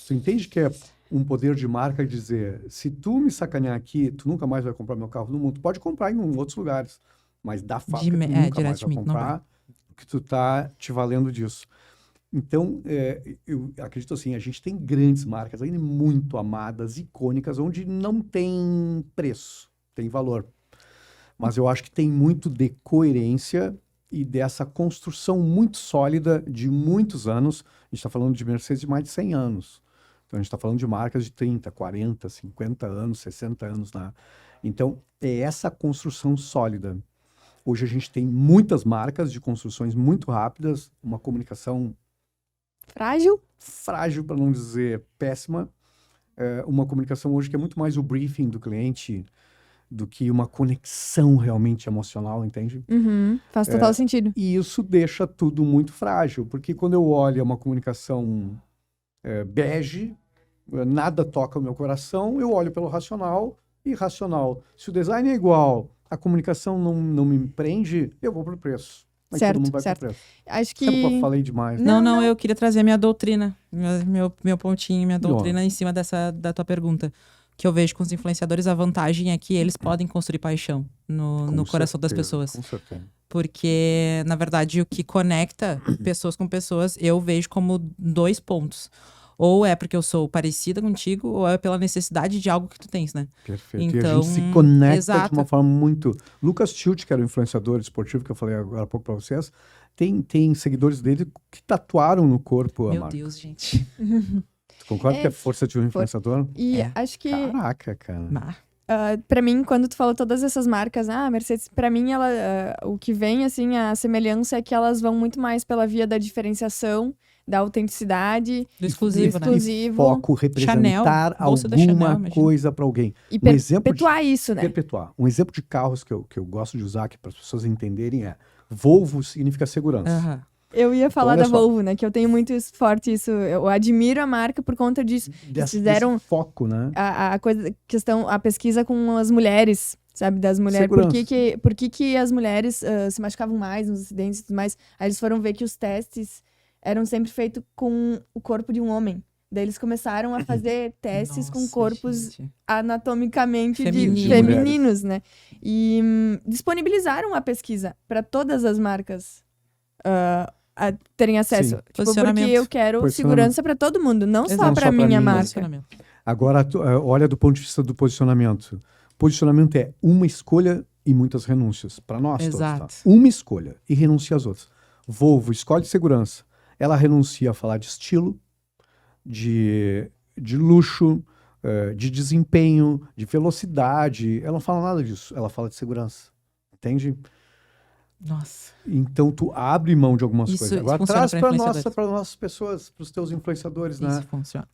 Tu entende que é um poder de marca dizer, se tu me sacanear aqui, tu nunca mais vai comprar meu carro no mundo. Tu pode comprar em outros lugares, mas da fábrica tu nunca mais vai comprar, porque tu tá te valendo disso. Então, eu acredito assim, a gente tem grandes marcas ainda muito amadas, icônicas, onde não tem preço, tem valor. Mas eu acho que tem muito de coerência e dessa construção muito sólida de muitos anos. A gente está falando de Mercedes de mais de 100 anos. Então, a gente está falando de marcas de 30, 40, 50 anos, 60 anos. Né? Então, é essa construção sólida. Hoje a gente tem muitas marcas de construções muito rápidas, uma comunicação frágil, para não dizer péssima. Uma comunicação hoje que é muito mais o briefing do cliente do que uma conexão realmente emocional, entende? Uhum, faz total sentido. E isso deixa tudo muito frágil, porque quando eu olho uma comunicação bege, nada toca o meu coração, eu olho pelo racional, e racional. Se o design é igual, a comunicação não me prende, eu vou pro preço. Mas certo, todo mundo vai certo. pro preço. Acho que... Eu falei demais. Não, eu queria trazer a minha doutrina, meu pontinho, minha doutrina em cima da tua pergunta. Que eu vejo com os influenciadores, a vantagem é que eles podem construir paixão no coração das pessoas. Com certeza. Porque, na verdade, o que conecta pessoas com pessoas, eu vejo como 2 pontos. Ou é porque eu sou parecida contigo, ou é pela necessidade de algo que tu tens, né? Perfeito. Então, e a gente se conecta exato. de uma forma muito... Lucas Tilt, que era o influenciador esportivo, que eu falei agora há pouco para vocês, tem seguidores dele que tatuaram no corpo a Meu marca. Deus, gente. Tu concorda que é força de um influenciador? E acho que... Caraca, cara. Pra mim, quando tu falou todas essas marcas, Mercedes, pra mim, o que vem, assim, a semelhança é que elas vão muito mais pela via da diferenciação, da autenticidade, Do exclusivo, né? exclusivo. Foco, representar bolsa da alguma Chanel, imagina. coisa para alguém. E Um exemplo perpetuar isso, né? Perpetuar. Um exemplo de carros que eu gosto de usar, que para as pessoas entenderem, é Volvo significa segurança. Aham. Eu ia falar olha da só. Volvo, né? Que eu tenho muito forte isso. Eu admiro a marca por conta disso. Desse fizeram foco, né? A pesquisa com as mulheres, sabe? Das mulheres. Por que as mulheres se machucavam mais nos acidentes e tudo mais? Aí eles foram ver que os testes eram sempre feitos com o corpo de um homem. Daí eles começaram a fazer testes com Nossa, corpos gente. anatomicamente Femininos. femininos, né? E disponibilizaram a pesquisa para todas as marcas a terem acesso. Sim. Tipo, Posicionamento. porque eu quero segurança para todo mundo, não só Exato. para Só pra minha mim, marca. Posicionamento. Agora, olha do ponto de vista do posicionamento. Posicionamento é uma escolha e muitas renúncias. Para nós todos, Exato. tá? Uma escolha e renuncia às outras. Volvo escolhe segurança. Ela renuncia a falar de estilo, de luxo, de desempenho, de velocidade. Ela não fala nada disso. Ela fala de segurança. Entende? Nossa. Então, tu abre mão de algumas Isso coisas. Agora, funciona traz pra para influenciadores. nossas pessoas, para os teus influenciadores, né? Isso funciona.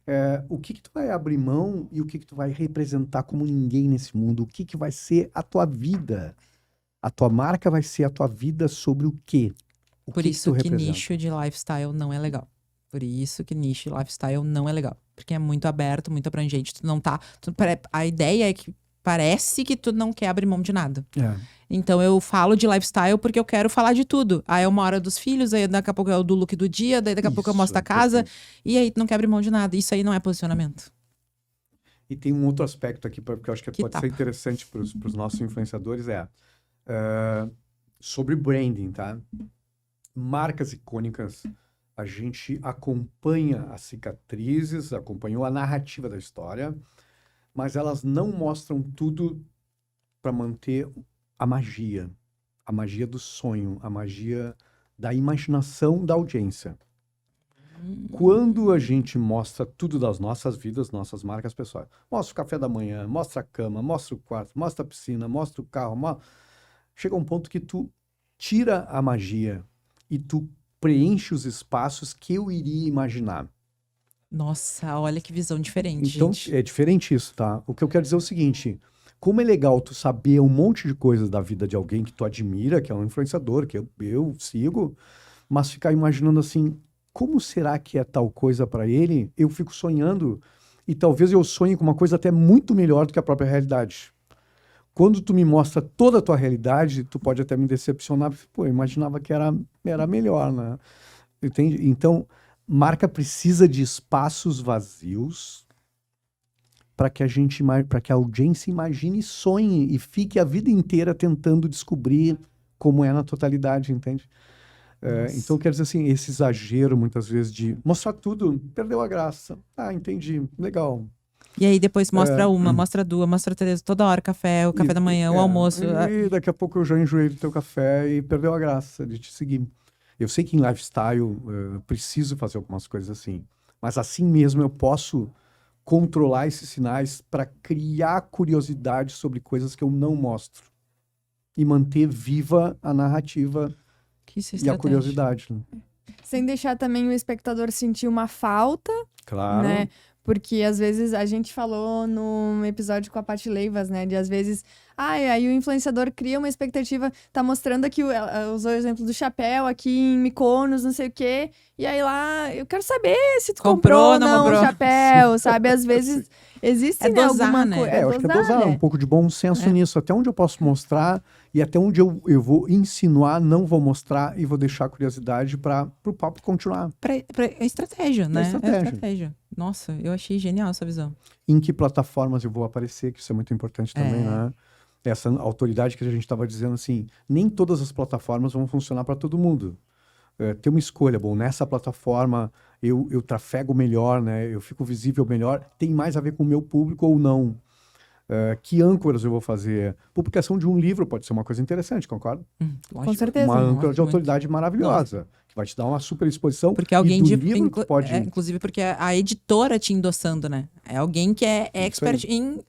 O que tu vai abrir mão e o que tu vai representar como ninguém nesse mundo? O que vai ser a tua vida? A tua marca vai ser a tua vida sobre o quê? Por isso tu que representa? nicho de lifestyle não é legal. Por isso que nicho de lifestyle não é legal. Porque é muito aberto, muito abrangente. Tu não tá... a ideia é que parece que tu não quer abrir mão de nada. Então eu falo de lifestyle porque eu quero falar de tudo. Aí é uma hora dos filhos, aí daqui a pouco é o do look do dia, daí daqui a pouco eu mostro a casa. E aí tu não quer abrir mão de nada. Isso aí não é posicionamento. E tem um outro aspecto aqui, porque eu acho que pode tapa. ser interessante para os nossos influenciadores, sobre branding, tá? Marcas icônicas, a gente acompanha as cicatrizes, acompanhou a narrativa da história, mas elas não mostram tudo para manter a magia do sonho, a magia da imaginação da audiência. Quando a gente mostra tudo das nossas vidas, nossas marcas pessoais, mostra o café da manhã, mostra a cama, mostra o quarto, mostra a piscina, mostra o carro, chega um ponto que tu tira a magia e tu preenche os espaços que eu iria imaginar. Nossa, olha que visão diferente, Então, gente. é diferente isso, tá? O que eu quero dizer é o seguinte: como é legal tu saber um monte de coisas da vida de alguém que tu admira, que é um influenciador, que eu sigo, mas ficar imaginando assim, como será que é tal coisa para ele? Eu fico sonhando e talvez eu sonhe com uma coisa até muito melhor do que a própria realidade. Quando tu me mostra toda a tua realidade, tu pode até me decepcionar, porque, pô, eu imaginava que era melhor, né? Entende? Então, marca precisa de espaços vazios para que a audiência imagine e sonhe e fique a vida inteira tentando descobrir como é na totalidade, entende? Então, quer dizer assim, esse exagero, muitas vezes, de mostrar tudo, perdeu a graça. Ah, entendi, legal. E aí depois mostra uma, mostra duas, mostra três, toda hora o café da manhã, o almoço. E daqui a pouco eu já enjoei do teu café e perdeu a graça de te seguir. Eu sei que em lifestyle eu preciso fazer algumas coisas assim, mas assim mesmo eu posso controlar esses sinais para criar curiosidade sobre coisas que eu não mostro e manter viva a narrativa Que isso é e a estratégia. curiosidade. Né? Sem deixar também o espectador sentir uma falta, Claro. né? Porque às vezes a gente falou num episódio com a Paty Leivas, né? De às vezes, aí o influenciador cria uma expectativa, tá mostrando aqui, usou o exemplo do chapéu aqui em Mykonos, não sei o quê. E aí lá, eu quero saber se tu comprou ou não o chapéu, sabe? Às vezes existe dosar, alguma coisa. Eu acho que é dosar um pouco de bom senso nisso. Até onde eu posso mostrar e até onde eu vou insinuar, não vou mostrar e vou deixar a curiosidade para o papo continuar. É estratégia, né? É estratégia. Nossa, eu achei genial essa visão. Em que plataformas eu vou aparecer, que isso é muito importante também, né? Essa autoridade que a gente estava dizendo assim, nem todas as plataformas vão funcionar para todo mundo. Ter uma escolha, bom, nessa plataforma eu trafego melhor, né? Eu fico visível melhor, tem mais a ver com o meu público ou não? Que âncoras eu vou fazer? Publicação de um livro pode ser uma coisa interessante, concorda? Com certeza. Uma âncora de autoridade maravilhosa, que vai te dar uma super exposição. Porque alguém e do livro tu pode... inclusive porque a editora te endossando, né? É alguém que é expert em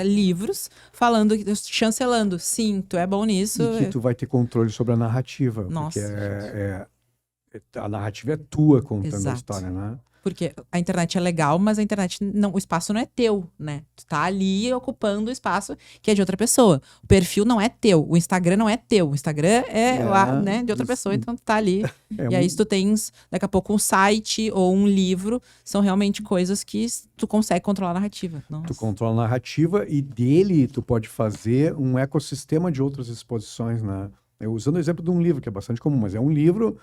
livros falando, chancelando. Sim, tu é bom nisso. E que tu vai ter controle sobre a narrativa. Nossa, Porque a narrativa é tua contando a Exato. história, né? Porque a internet é legal, mas a internet não, o espaço não é teu, né? Tu tá ali ocupando o espaço que é de outra pessoa. O perfil não é teu, o Instagram não é teu, o Instagram é lá, né, de outra pessoa, então tu tá ali. E aí se tu tens, daqui a pouco, um site ou um livro, são realmente coisas que tu consegue controlar a narrativa. Nossa. Tu controla a narrativa e dele tu pode fazer um ecossistema de outras exposições, né? Eu usando o exemplo de um livro, que é bastante comum, mas é um livro,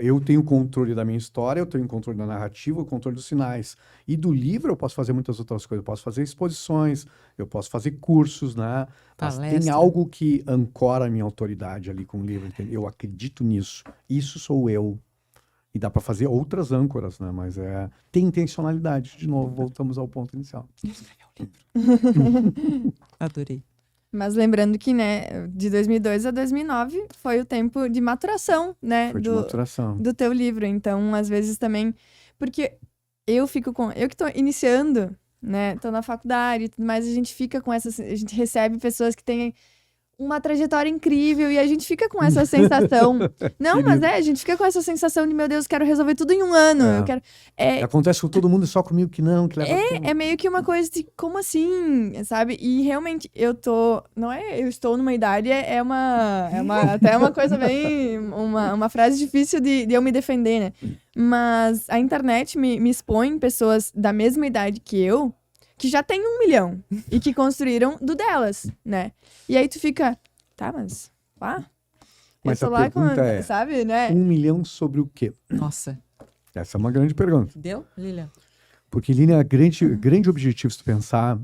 eu tenho controle da minha história, eu tenho controle da narrativa, o controle dos sinais. E do livro eu posso fazer muitas outras coisas, eu posso fazer exposições, eu posso fazer cursos, né? Mas tem Palestra. algo que ancora a minha autoridade ali com o livro, entendeu? Eu acredito nisso, isso sou eu. E dá para fazer outras âncoras, né? Mas tem intencionalidade. De novo, voltamos ao ponto inicial. Adorei. Mas lembrando que, né, de 2002 a 2009 foi o tempo de maturação, né, Foi de maturação. do teu livro. Então, às vezes também, porque eu que tô iniciando, né, tô na faculdade e tudo mais, a gente recebe pessoas que têm uma trajetória incrível e a gente fica com essa sensação. Não, mas a gente fica com essa sensação de, meu Deus, quero resolver tudo em um ano. Eu quero. Acontece com todo mundo, só comigo que não, que leva tempo. É meio que uma coisa de como assim, sabe? E realmente eu estou numa idade, até uma coisa bem, uma frase difícil de eu me defender, né? Mas a internet me expõe pessoas da mesma idade que eu, que já tem 1 milhão e que construíram do delas, né? E aí tu fica, tá, mas Mas eu a tô lá pergunta é, sabe, né? 1 milhão sobre o quê? Nossa. Essa é uma grande pergunta. Deu, Lilian? Porque, Lilian, grande objetivo, se tu pensar,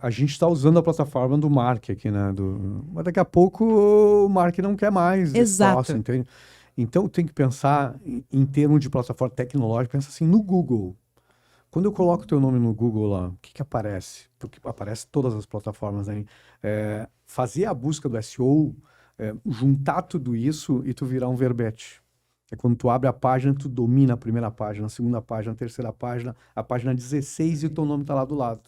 a gente está usando a plataforma do Mark aqui, né? Mas daqui a pouco o Mark não quer mais. Exato. Entende? Então, tem que pensar em termos de plataforma tecnológica, pensa assim, no Google. Quando eu coloco o teu nome no Google lá, o que aparece? Porque aparece todas as plataformas aí. Fazer a busca do SEO, juntar tudo isso e tu virar um verbete. É quando tu abre a página, tu domina a primeira página, a segunda página, a terceira página, a página 16 e o teu nome tá lá do lado.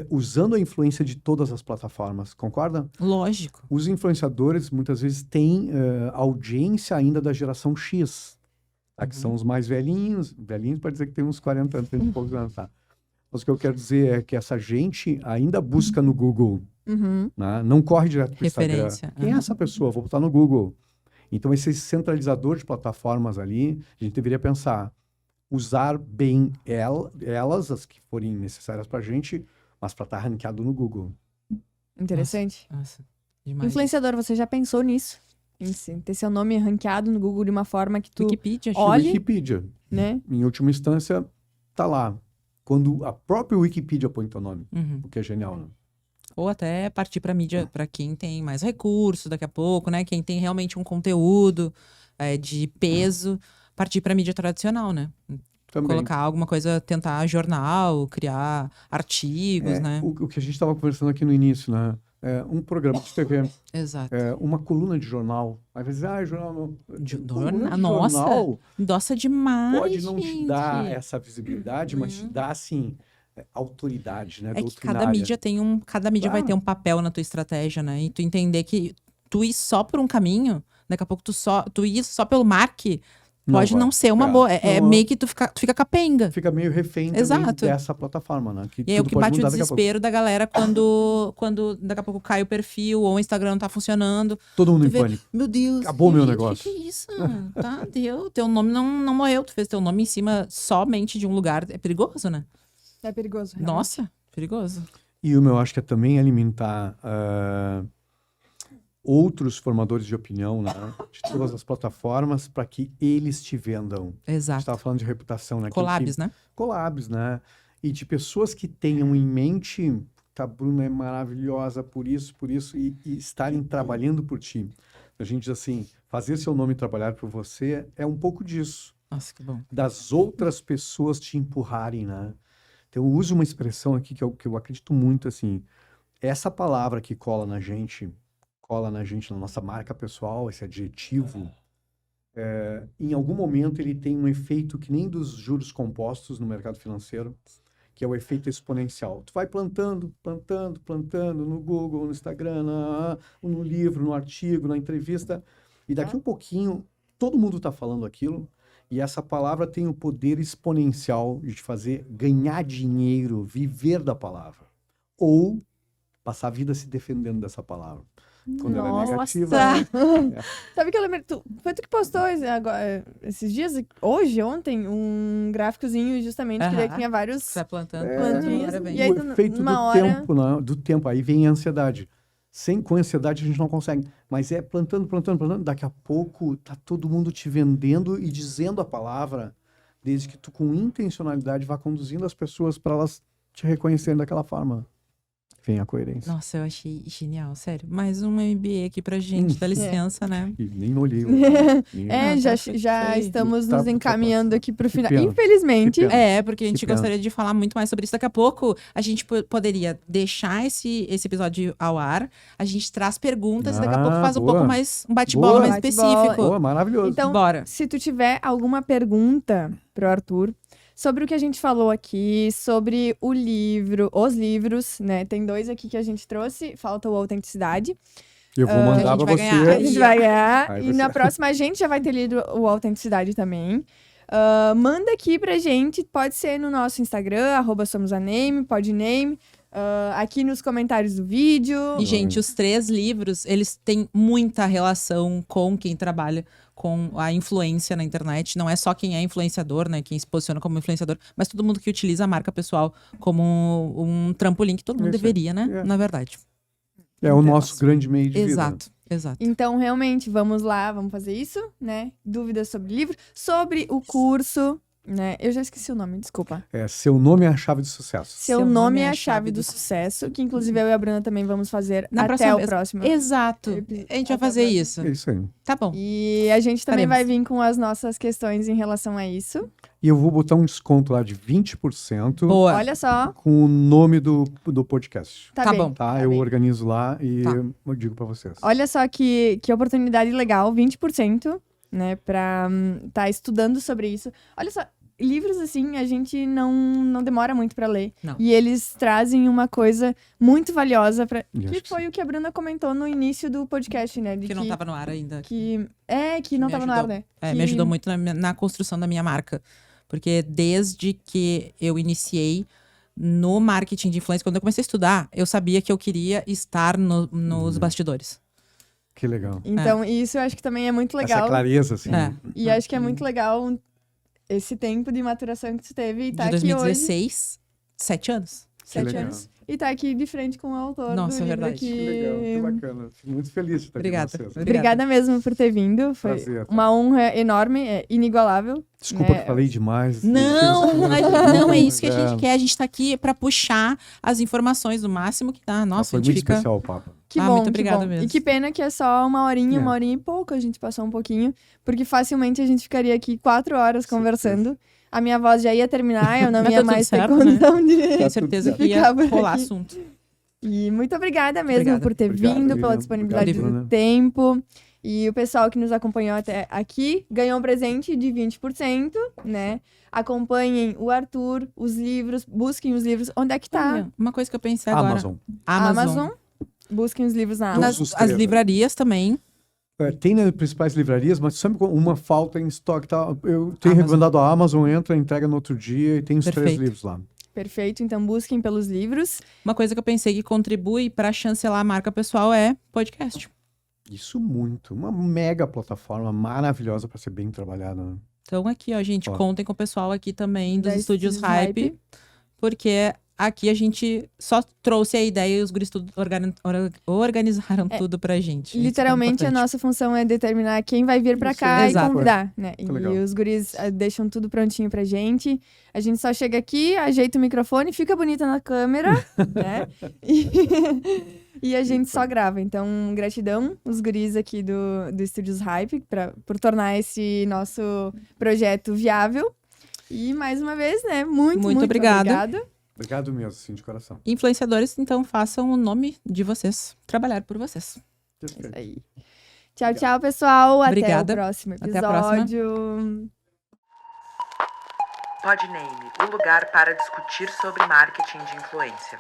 Usando a influência de todas as plataformas, concorda? Lógico. Os influenciadores, muitas vezes, têm audiência ainda da geração X. Que são os mais velhinhos para dizer que tem uns 40 anos, 30 e poucos anos, tá? Mas o que eu quero dizer é que essa gente ainda busca no Google, né? Não corre direto para o Instagram. Quem é essa pessoa? Vou botar no Google. Então, esse centralizador de plataformas ali, a gente deveria pensar, usar bem elas, as que forem necessárias para a gente, mas para estar ranqueado no Google. Interessante. Nossa. Demais. Influenciador, você já pensou nisso? Em ter seu nome ranqueado no Google de uma forma que tu Wikipedia, olhe, Wikipedia, né? Em última instância, tá lá. Quando a própria Wikipedia põe teu nome, o que é genial, né? Ou até partir para mídia, para quem tem mais recursos daqui a pouco, né? Quem tem realmente um conteúdo de peso, partir para mídia tradicional, né? Também. Colocar alguma coisa, tentar jornal, criar artigos, né? O que a gente estava conversando aqui no início, né? Um programa de TV. Exato. Uma coluna de jornal. Aí vai dizer, jornal... Nossa, demais, pode não gente. te dar essa visibilidade, mas te dá, assim, autoridade, né? É que cada mídia vai ter um papel na tua estratégia, né? E tu entender que tu ir só por um caminho, daqui a pouco tu ir só pelo marketing, pode não ser uma boa. Meio que tu fica capenga. Fica meio refém dessa plataforma, né? E é o que bate o desespero da galera quando daqui a pouco cai o perfil ou o Instagram não tá funcionando. Todo mundo em pânico. Meu Deus. Acabou meu negócio. Que é isso? Tá, deu. Teu nome não morreu. Tu fez teu nome em cima somente de um lugar. É perigoso, né? É perigoso. Realmente. Nossa, perigoso. E eu acho que é também alimentar outros formadores de opinião, né, de todas as plataformas, para que eles te vendam. Exato. A gente estava falando de reputação, né? Collabs, né? Collabs, né? E de pessoas que tenham em mente, a Bruna é maravilhosa por isso, e estarem trabalhando por ti. A gente diz assim, fazer seu nome trabalhar por você é um pouco disso. Nossa, que bom. Das outras pessoas te empurrarem, né? Então, eu uso uma expressão aqui que eu acredito muito, assim, essa palavra que cola na gente, na nossa marca pessoal, esse adjetivo, em algum momento ele tem um efeito que nem dos juros compostos no mercado financeiro, que é o efeito exponencial. Tu vai plantando no Google, no Instagram, no livro, no artigo, na entrevista, e daqui um pouquinho todo mundo está falando aquilo, e essa palavra tem o poder exponencial de te fazer ganhar dinheiro, viver da palavra, ou passar a vida se defendendo dessa palavra. Quando ela é negativa. Sabe que eu lembrei? Foi tu que postou esses dias, hoje, ontem, um gráficozinho justamente que daí tinha vários Você vai plantando. plantinhas. Agora vem. E aí, O efeito numa do tempo, aí vem a ansiedade. Com ansiedade a gente não consegue. Mas é plantando. Daqui a pouco tá todo mundo te vendendo e dizendo a palavra, desde que tu com intencionalidade vá conduzindo as pessoas para elas te reconhecerem daquela forma. Vem a coerência. Nossa, eu achei genial, sério. Mais um MBA aqui pra gente, dá licença, né? E nem olhei. Já estamos Tá nos encaminhando passando. aqui pro final. pena. Infelizmente, Que pena. Porque a gente Que pena. gostaria de falar muito mais sobre isso. Daqui a pouco, a gente poderia deixar esse episódio ao ar. A gente traz perguntas e daqui a pouco faz um boa. pouco mais, um bate-bola Boa. mais específico. Boa, maravilhoso. Então, Bora. se tu tiver alguma pergunta pro Arthur sobre o que a gente falou aqui, sobre o livro, os livros, né? Tem 2 aqui que a gente trouxe, falta o Autenticidade. Eu vou a mandar gente pra vai ganhar. A você. gente vai ganhar. Aí E você- na próxima a gente já vai ter lido o Autenticidade também. Manda aqui pra gente, pode ser no nosso Instagram, @somosaname, podname, aqui nos comentários do vídeo. E, gente, os 3 livros, eles têm muita relação com quem trabalha com a influência na internet. Não é só quem é influenciador, né? Quem se posiciona como influenciador, mas todo mundo que utiliza a marca pessoal como um trampolim, que todo mundo Isso aí. deveria, né? É. Na verdade. É o nosso grande meio de vida. Exato. Então, realmente, vamos lá, vamos fazer isso, né? Dúvidas sobre o livro, sobre o curso, né? Eu já esqueci o nome, desculpa. Seu nome é a chave do sucesso. Seu nome é a chave do sucesso, que inclusive eu e a Bruna também vamos fazer Na até próxima o vez. próximo. Exato. A gente vai fazer isso. É isso aí. Tá bom. E a gente também Faremos. vai vir com as nossas questões em relação a isso. E eu vou botar um desconto lá de 20% Boa. Olha só, com o nome do podcast. tá Tá bem. bom. Tá? Tá Eu bem. organizo lá e Tá. eu digo pra vocês. Olha só que oportunidade legal, 20%, né, pra tá estudando sobre isso. Olha só, livros assim, a gente não demora muito pra ler. Não. E eles trazem uma coisa muito valiosa pra... E acho Que que foi o que a Bruna comentou no início do podcast, né? De Que não tava no ar ainda. que não me tava no ar, ajudou. né? É, Que- me ajudou muito na construção da minha marca. Porque desde que eu iniciei no marketing de influência, quando eu comecei a estudar, eu sabia que eu queria estar nos bastidores. Que legal. Então, isso eu acho que também é muito legal. Essa clareza, assim. É. E acho que é muito legal esse tempo de maturação que tu teve e tá De aqui hoje. 2016, 7 anos. 7 legal. anos. E tá aqui de frente com o autor Nossa, do é livro verdade. que... Que legal, que bacana. Fico muito feliz de estar Obrigada. aqui com vocês. Obrigada mesmo por ter vindo. Foi Prazer. uma honra enorme, inigualável. Desculpa né? que falei demais. Não, não é isso que a gente É. quer. A gente tá aqui pra puxar as informações do máximo que dá. Nossa, Foi a gente muito fica... especial o papo. Que Ah, bom, muito que obrigada bom. mesmo. E que pena que é só uma horinha e pouco. A gente passou um pouquinho. Porque facilmente a gente ficaria aqui 4 horas conversando. A minha voz já ia terminar, eu não Mas ia tá tudo mais ter certo, né? condição de... Tenho certeza que ia Ficar por rolar aqui. assunto. E muito obrigada mesmo Obrigada. por ter Obrigado, vindo, pela obrigado. disponibilidade Obrigado, do Bruna. tempo. E o pessoal que nos acompanhou até aqui ganhou um presente de 20%, né? Acompanhem o Arthur, os livros, busquem os livros. Onde é que tá? Olha, uma coisa que eu pensei agora. Amazon. Amazon. Busquem os livros na Todos Amazon. os As três, né? livrarias também. Tem nas principais livrarias, mas sabe quando uma falta em estoque. Tá? Eu tenho Amazon. recomendado a Amazon, entra, entrega no outro dia e tem os 3 Perfeito. livros lá. Perfeito, então busquem pelos livros. Uma coisa que eu pensei que contribui pra chancelar a marca pessoal é podcast. Isso muito. Uma mega plataforma maravilhosa para ser bem trabalhada. Né? Então aqui, ó, gente, Ó. contem com o pessoal aqui também dos Da estúdios Estúdios Hype, porque aqui a gente só trouxe a ideia e os guris tudo organizaram tudo pra gente. Isso é Literalmente, a importante. nossa função é determinar quem vai vir pra Isso, cá e exato. convidar, né? Muito E legal. os guris deixam tudo prontinho pra gente. A gente só chega aqui, ajeita o microfone, fica bonita na câmera, né? E a gente só grava. Então, gratidão os guris aqui do Estúdios Hype por tornar esse nosso projeto viável. E mais uma vez, né? Muito obrigada. obrigada. Obrigado mesmo, assim, de coração. Influenciadores, então façam o nome de vocês, trabalhar por vocês. Perfeito. Aí. Tchau, tchau, pessoal. Obrigada. Até o próximo Até a próxima. episódio. Podname, o lugar para discutir sobre marketing de influência.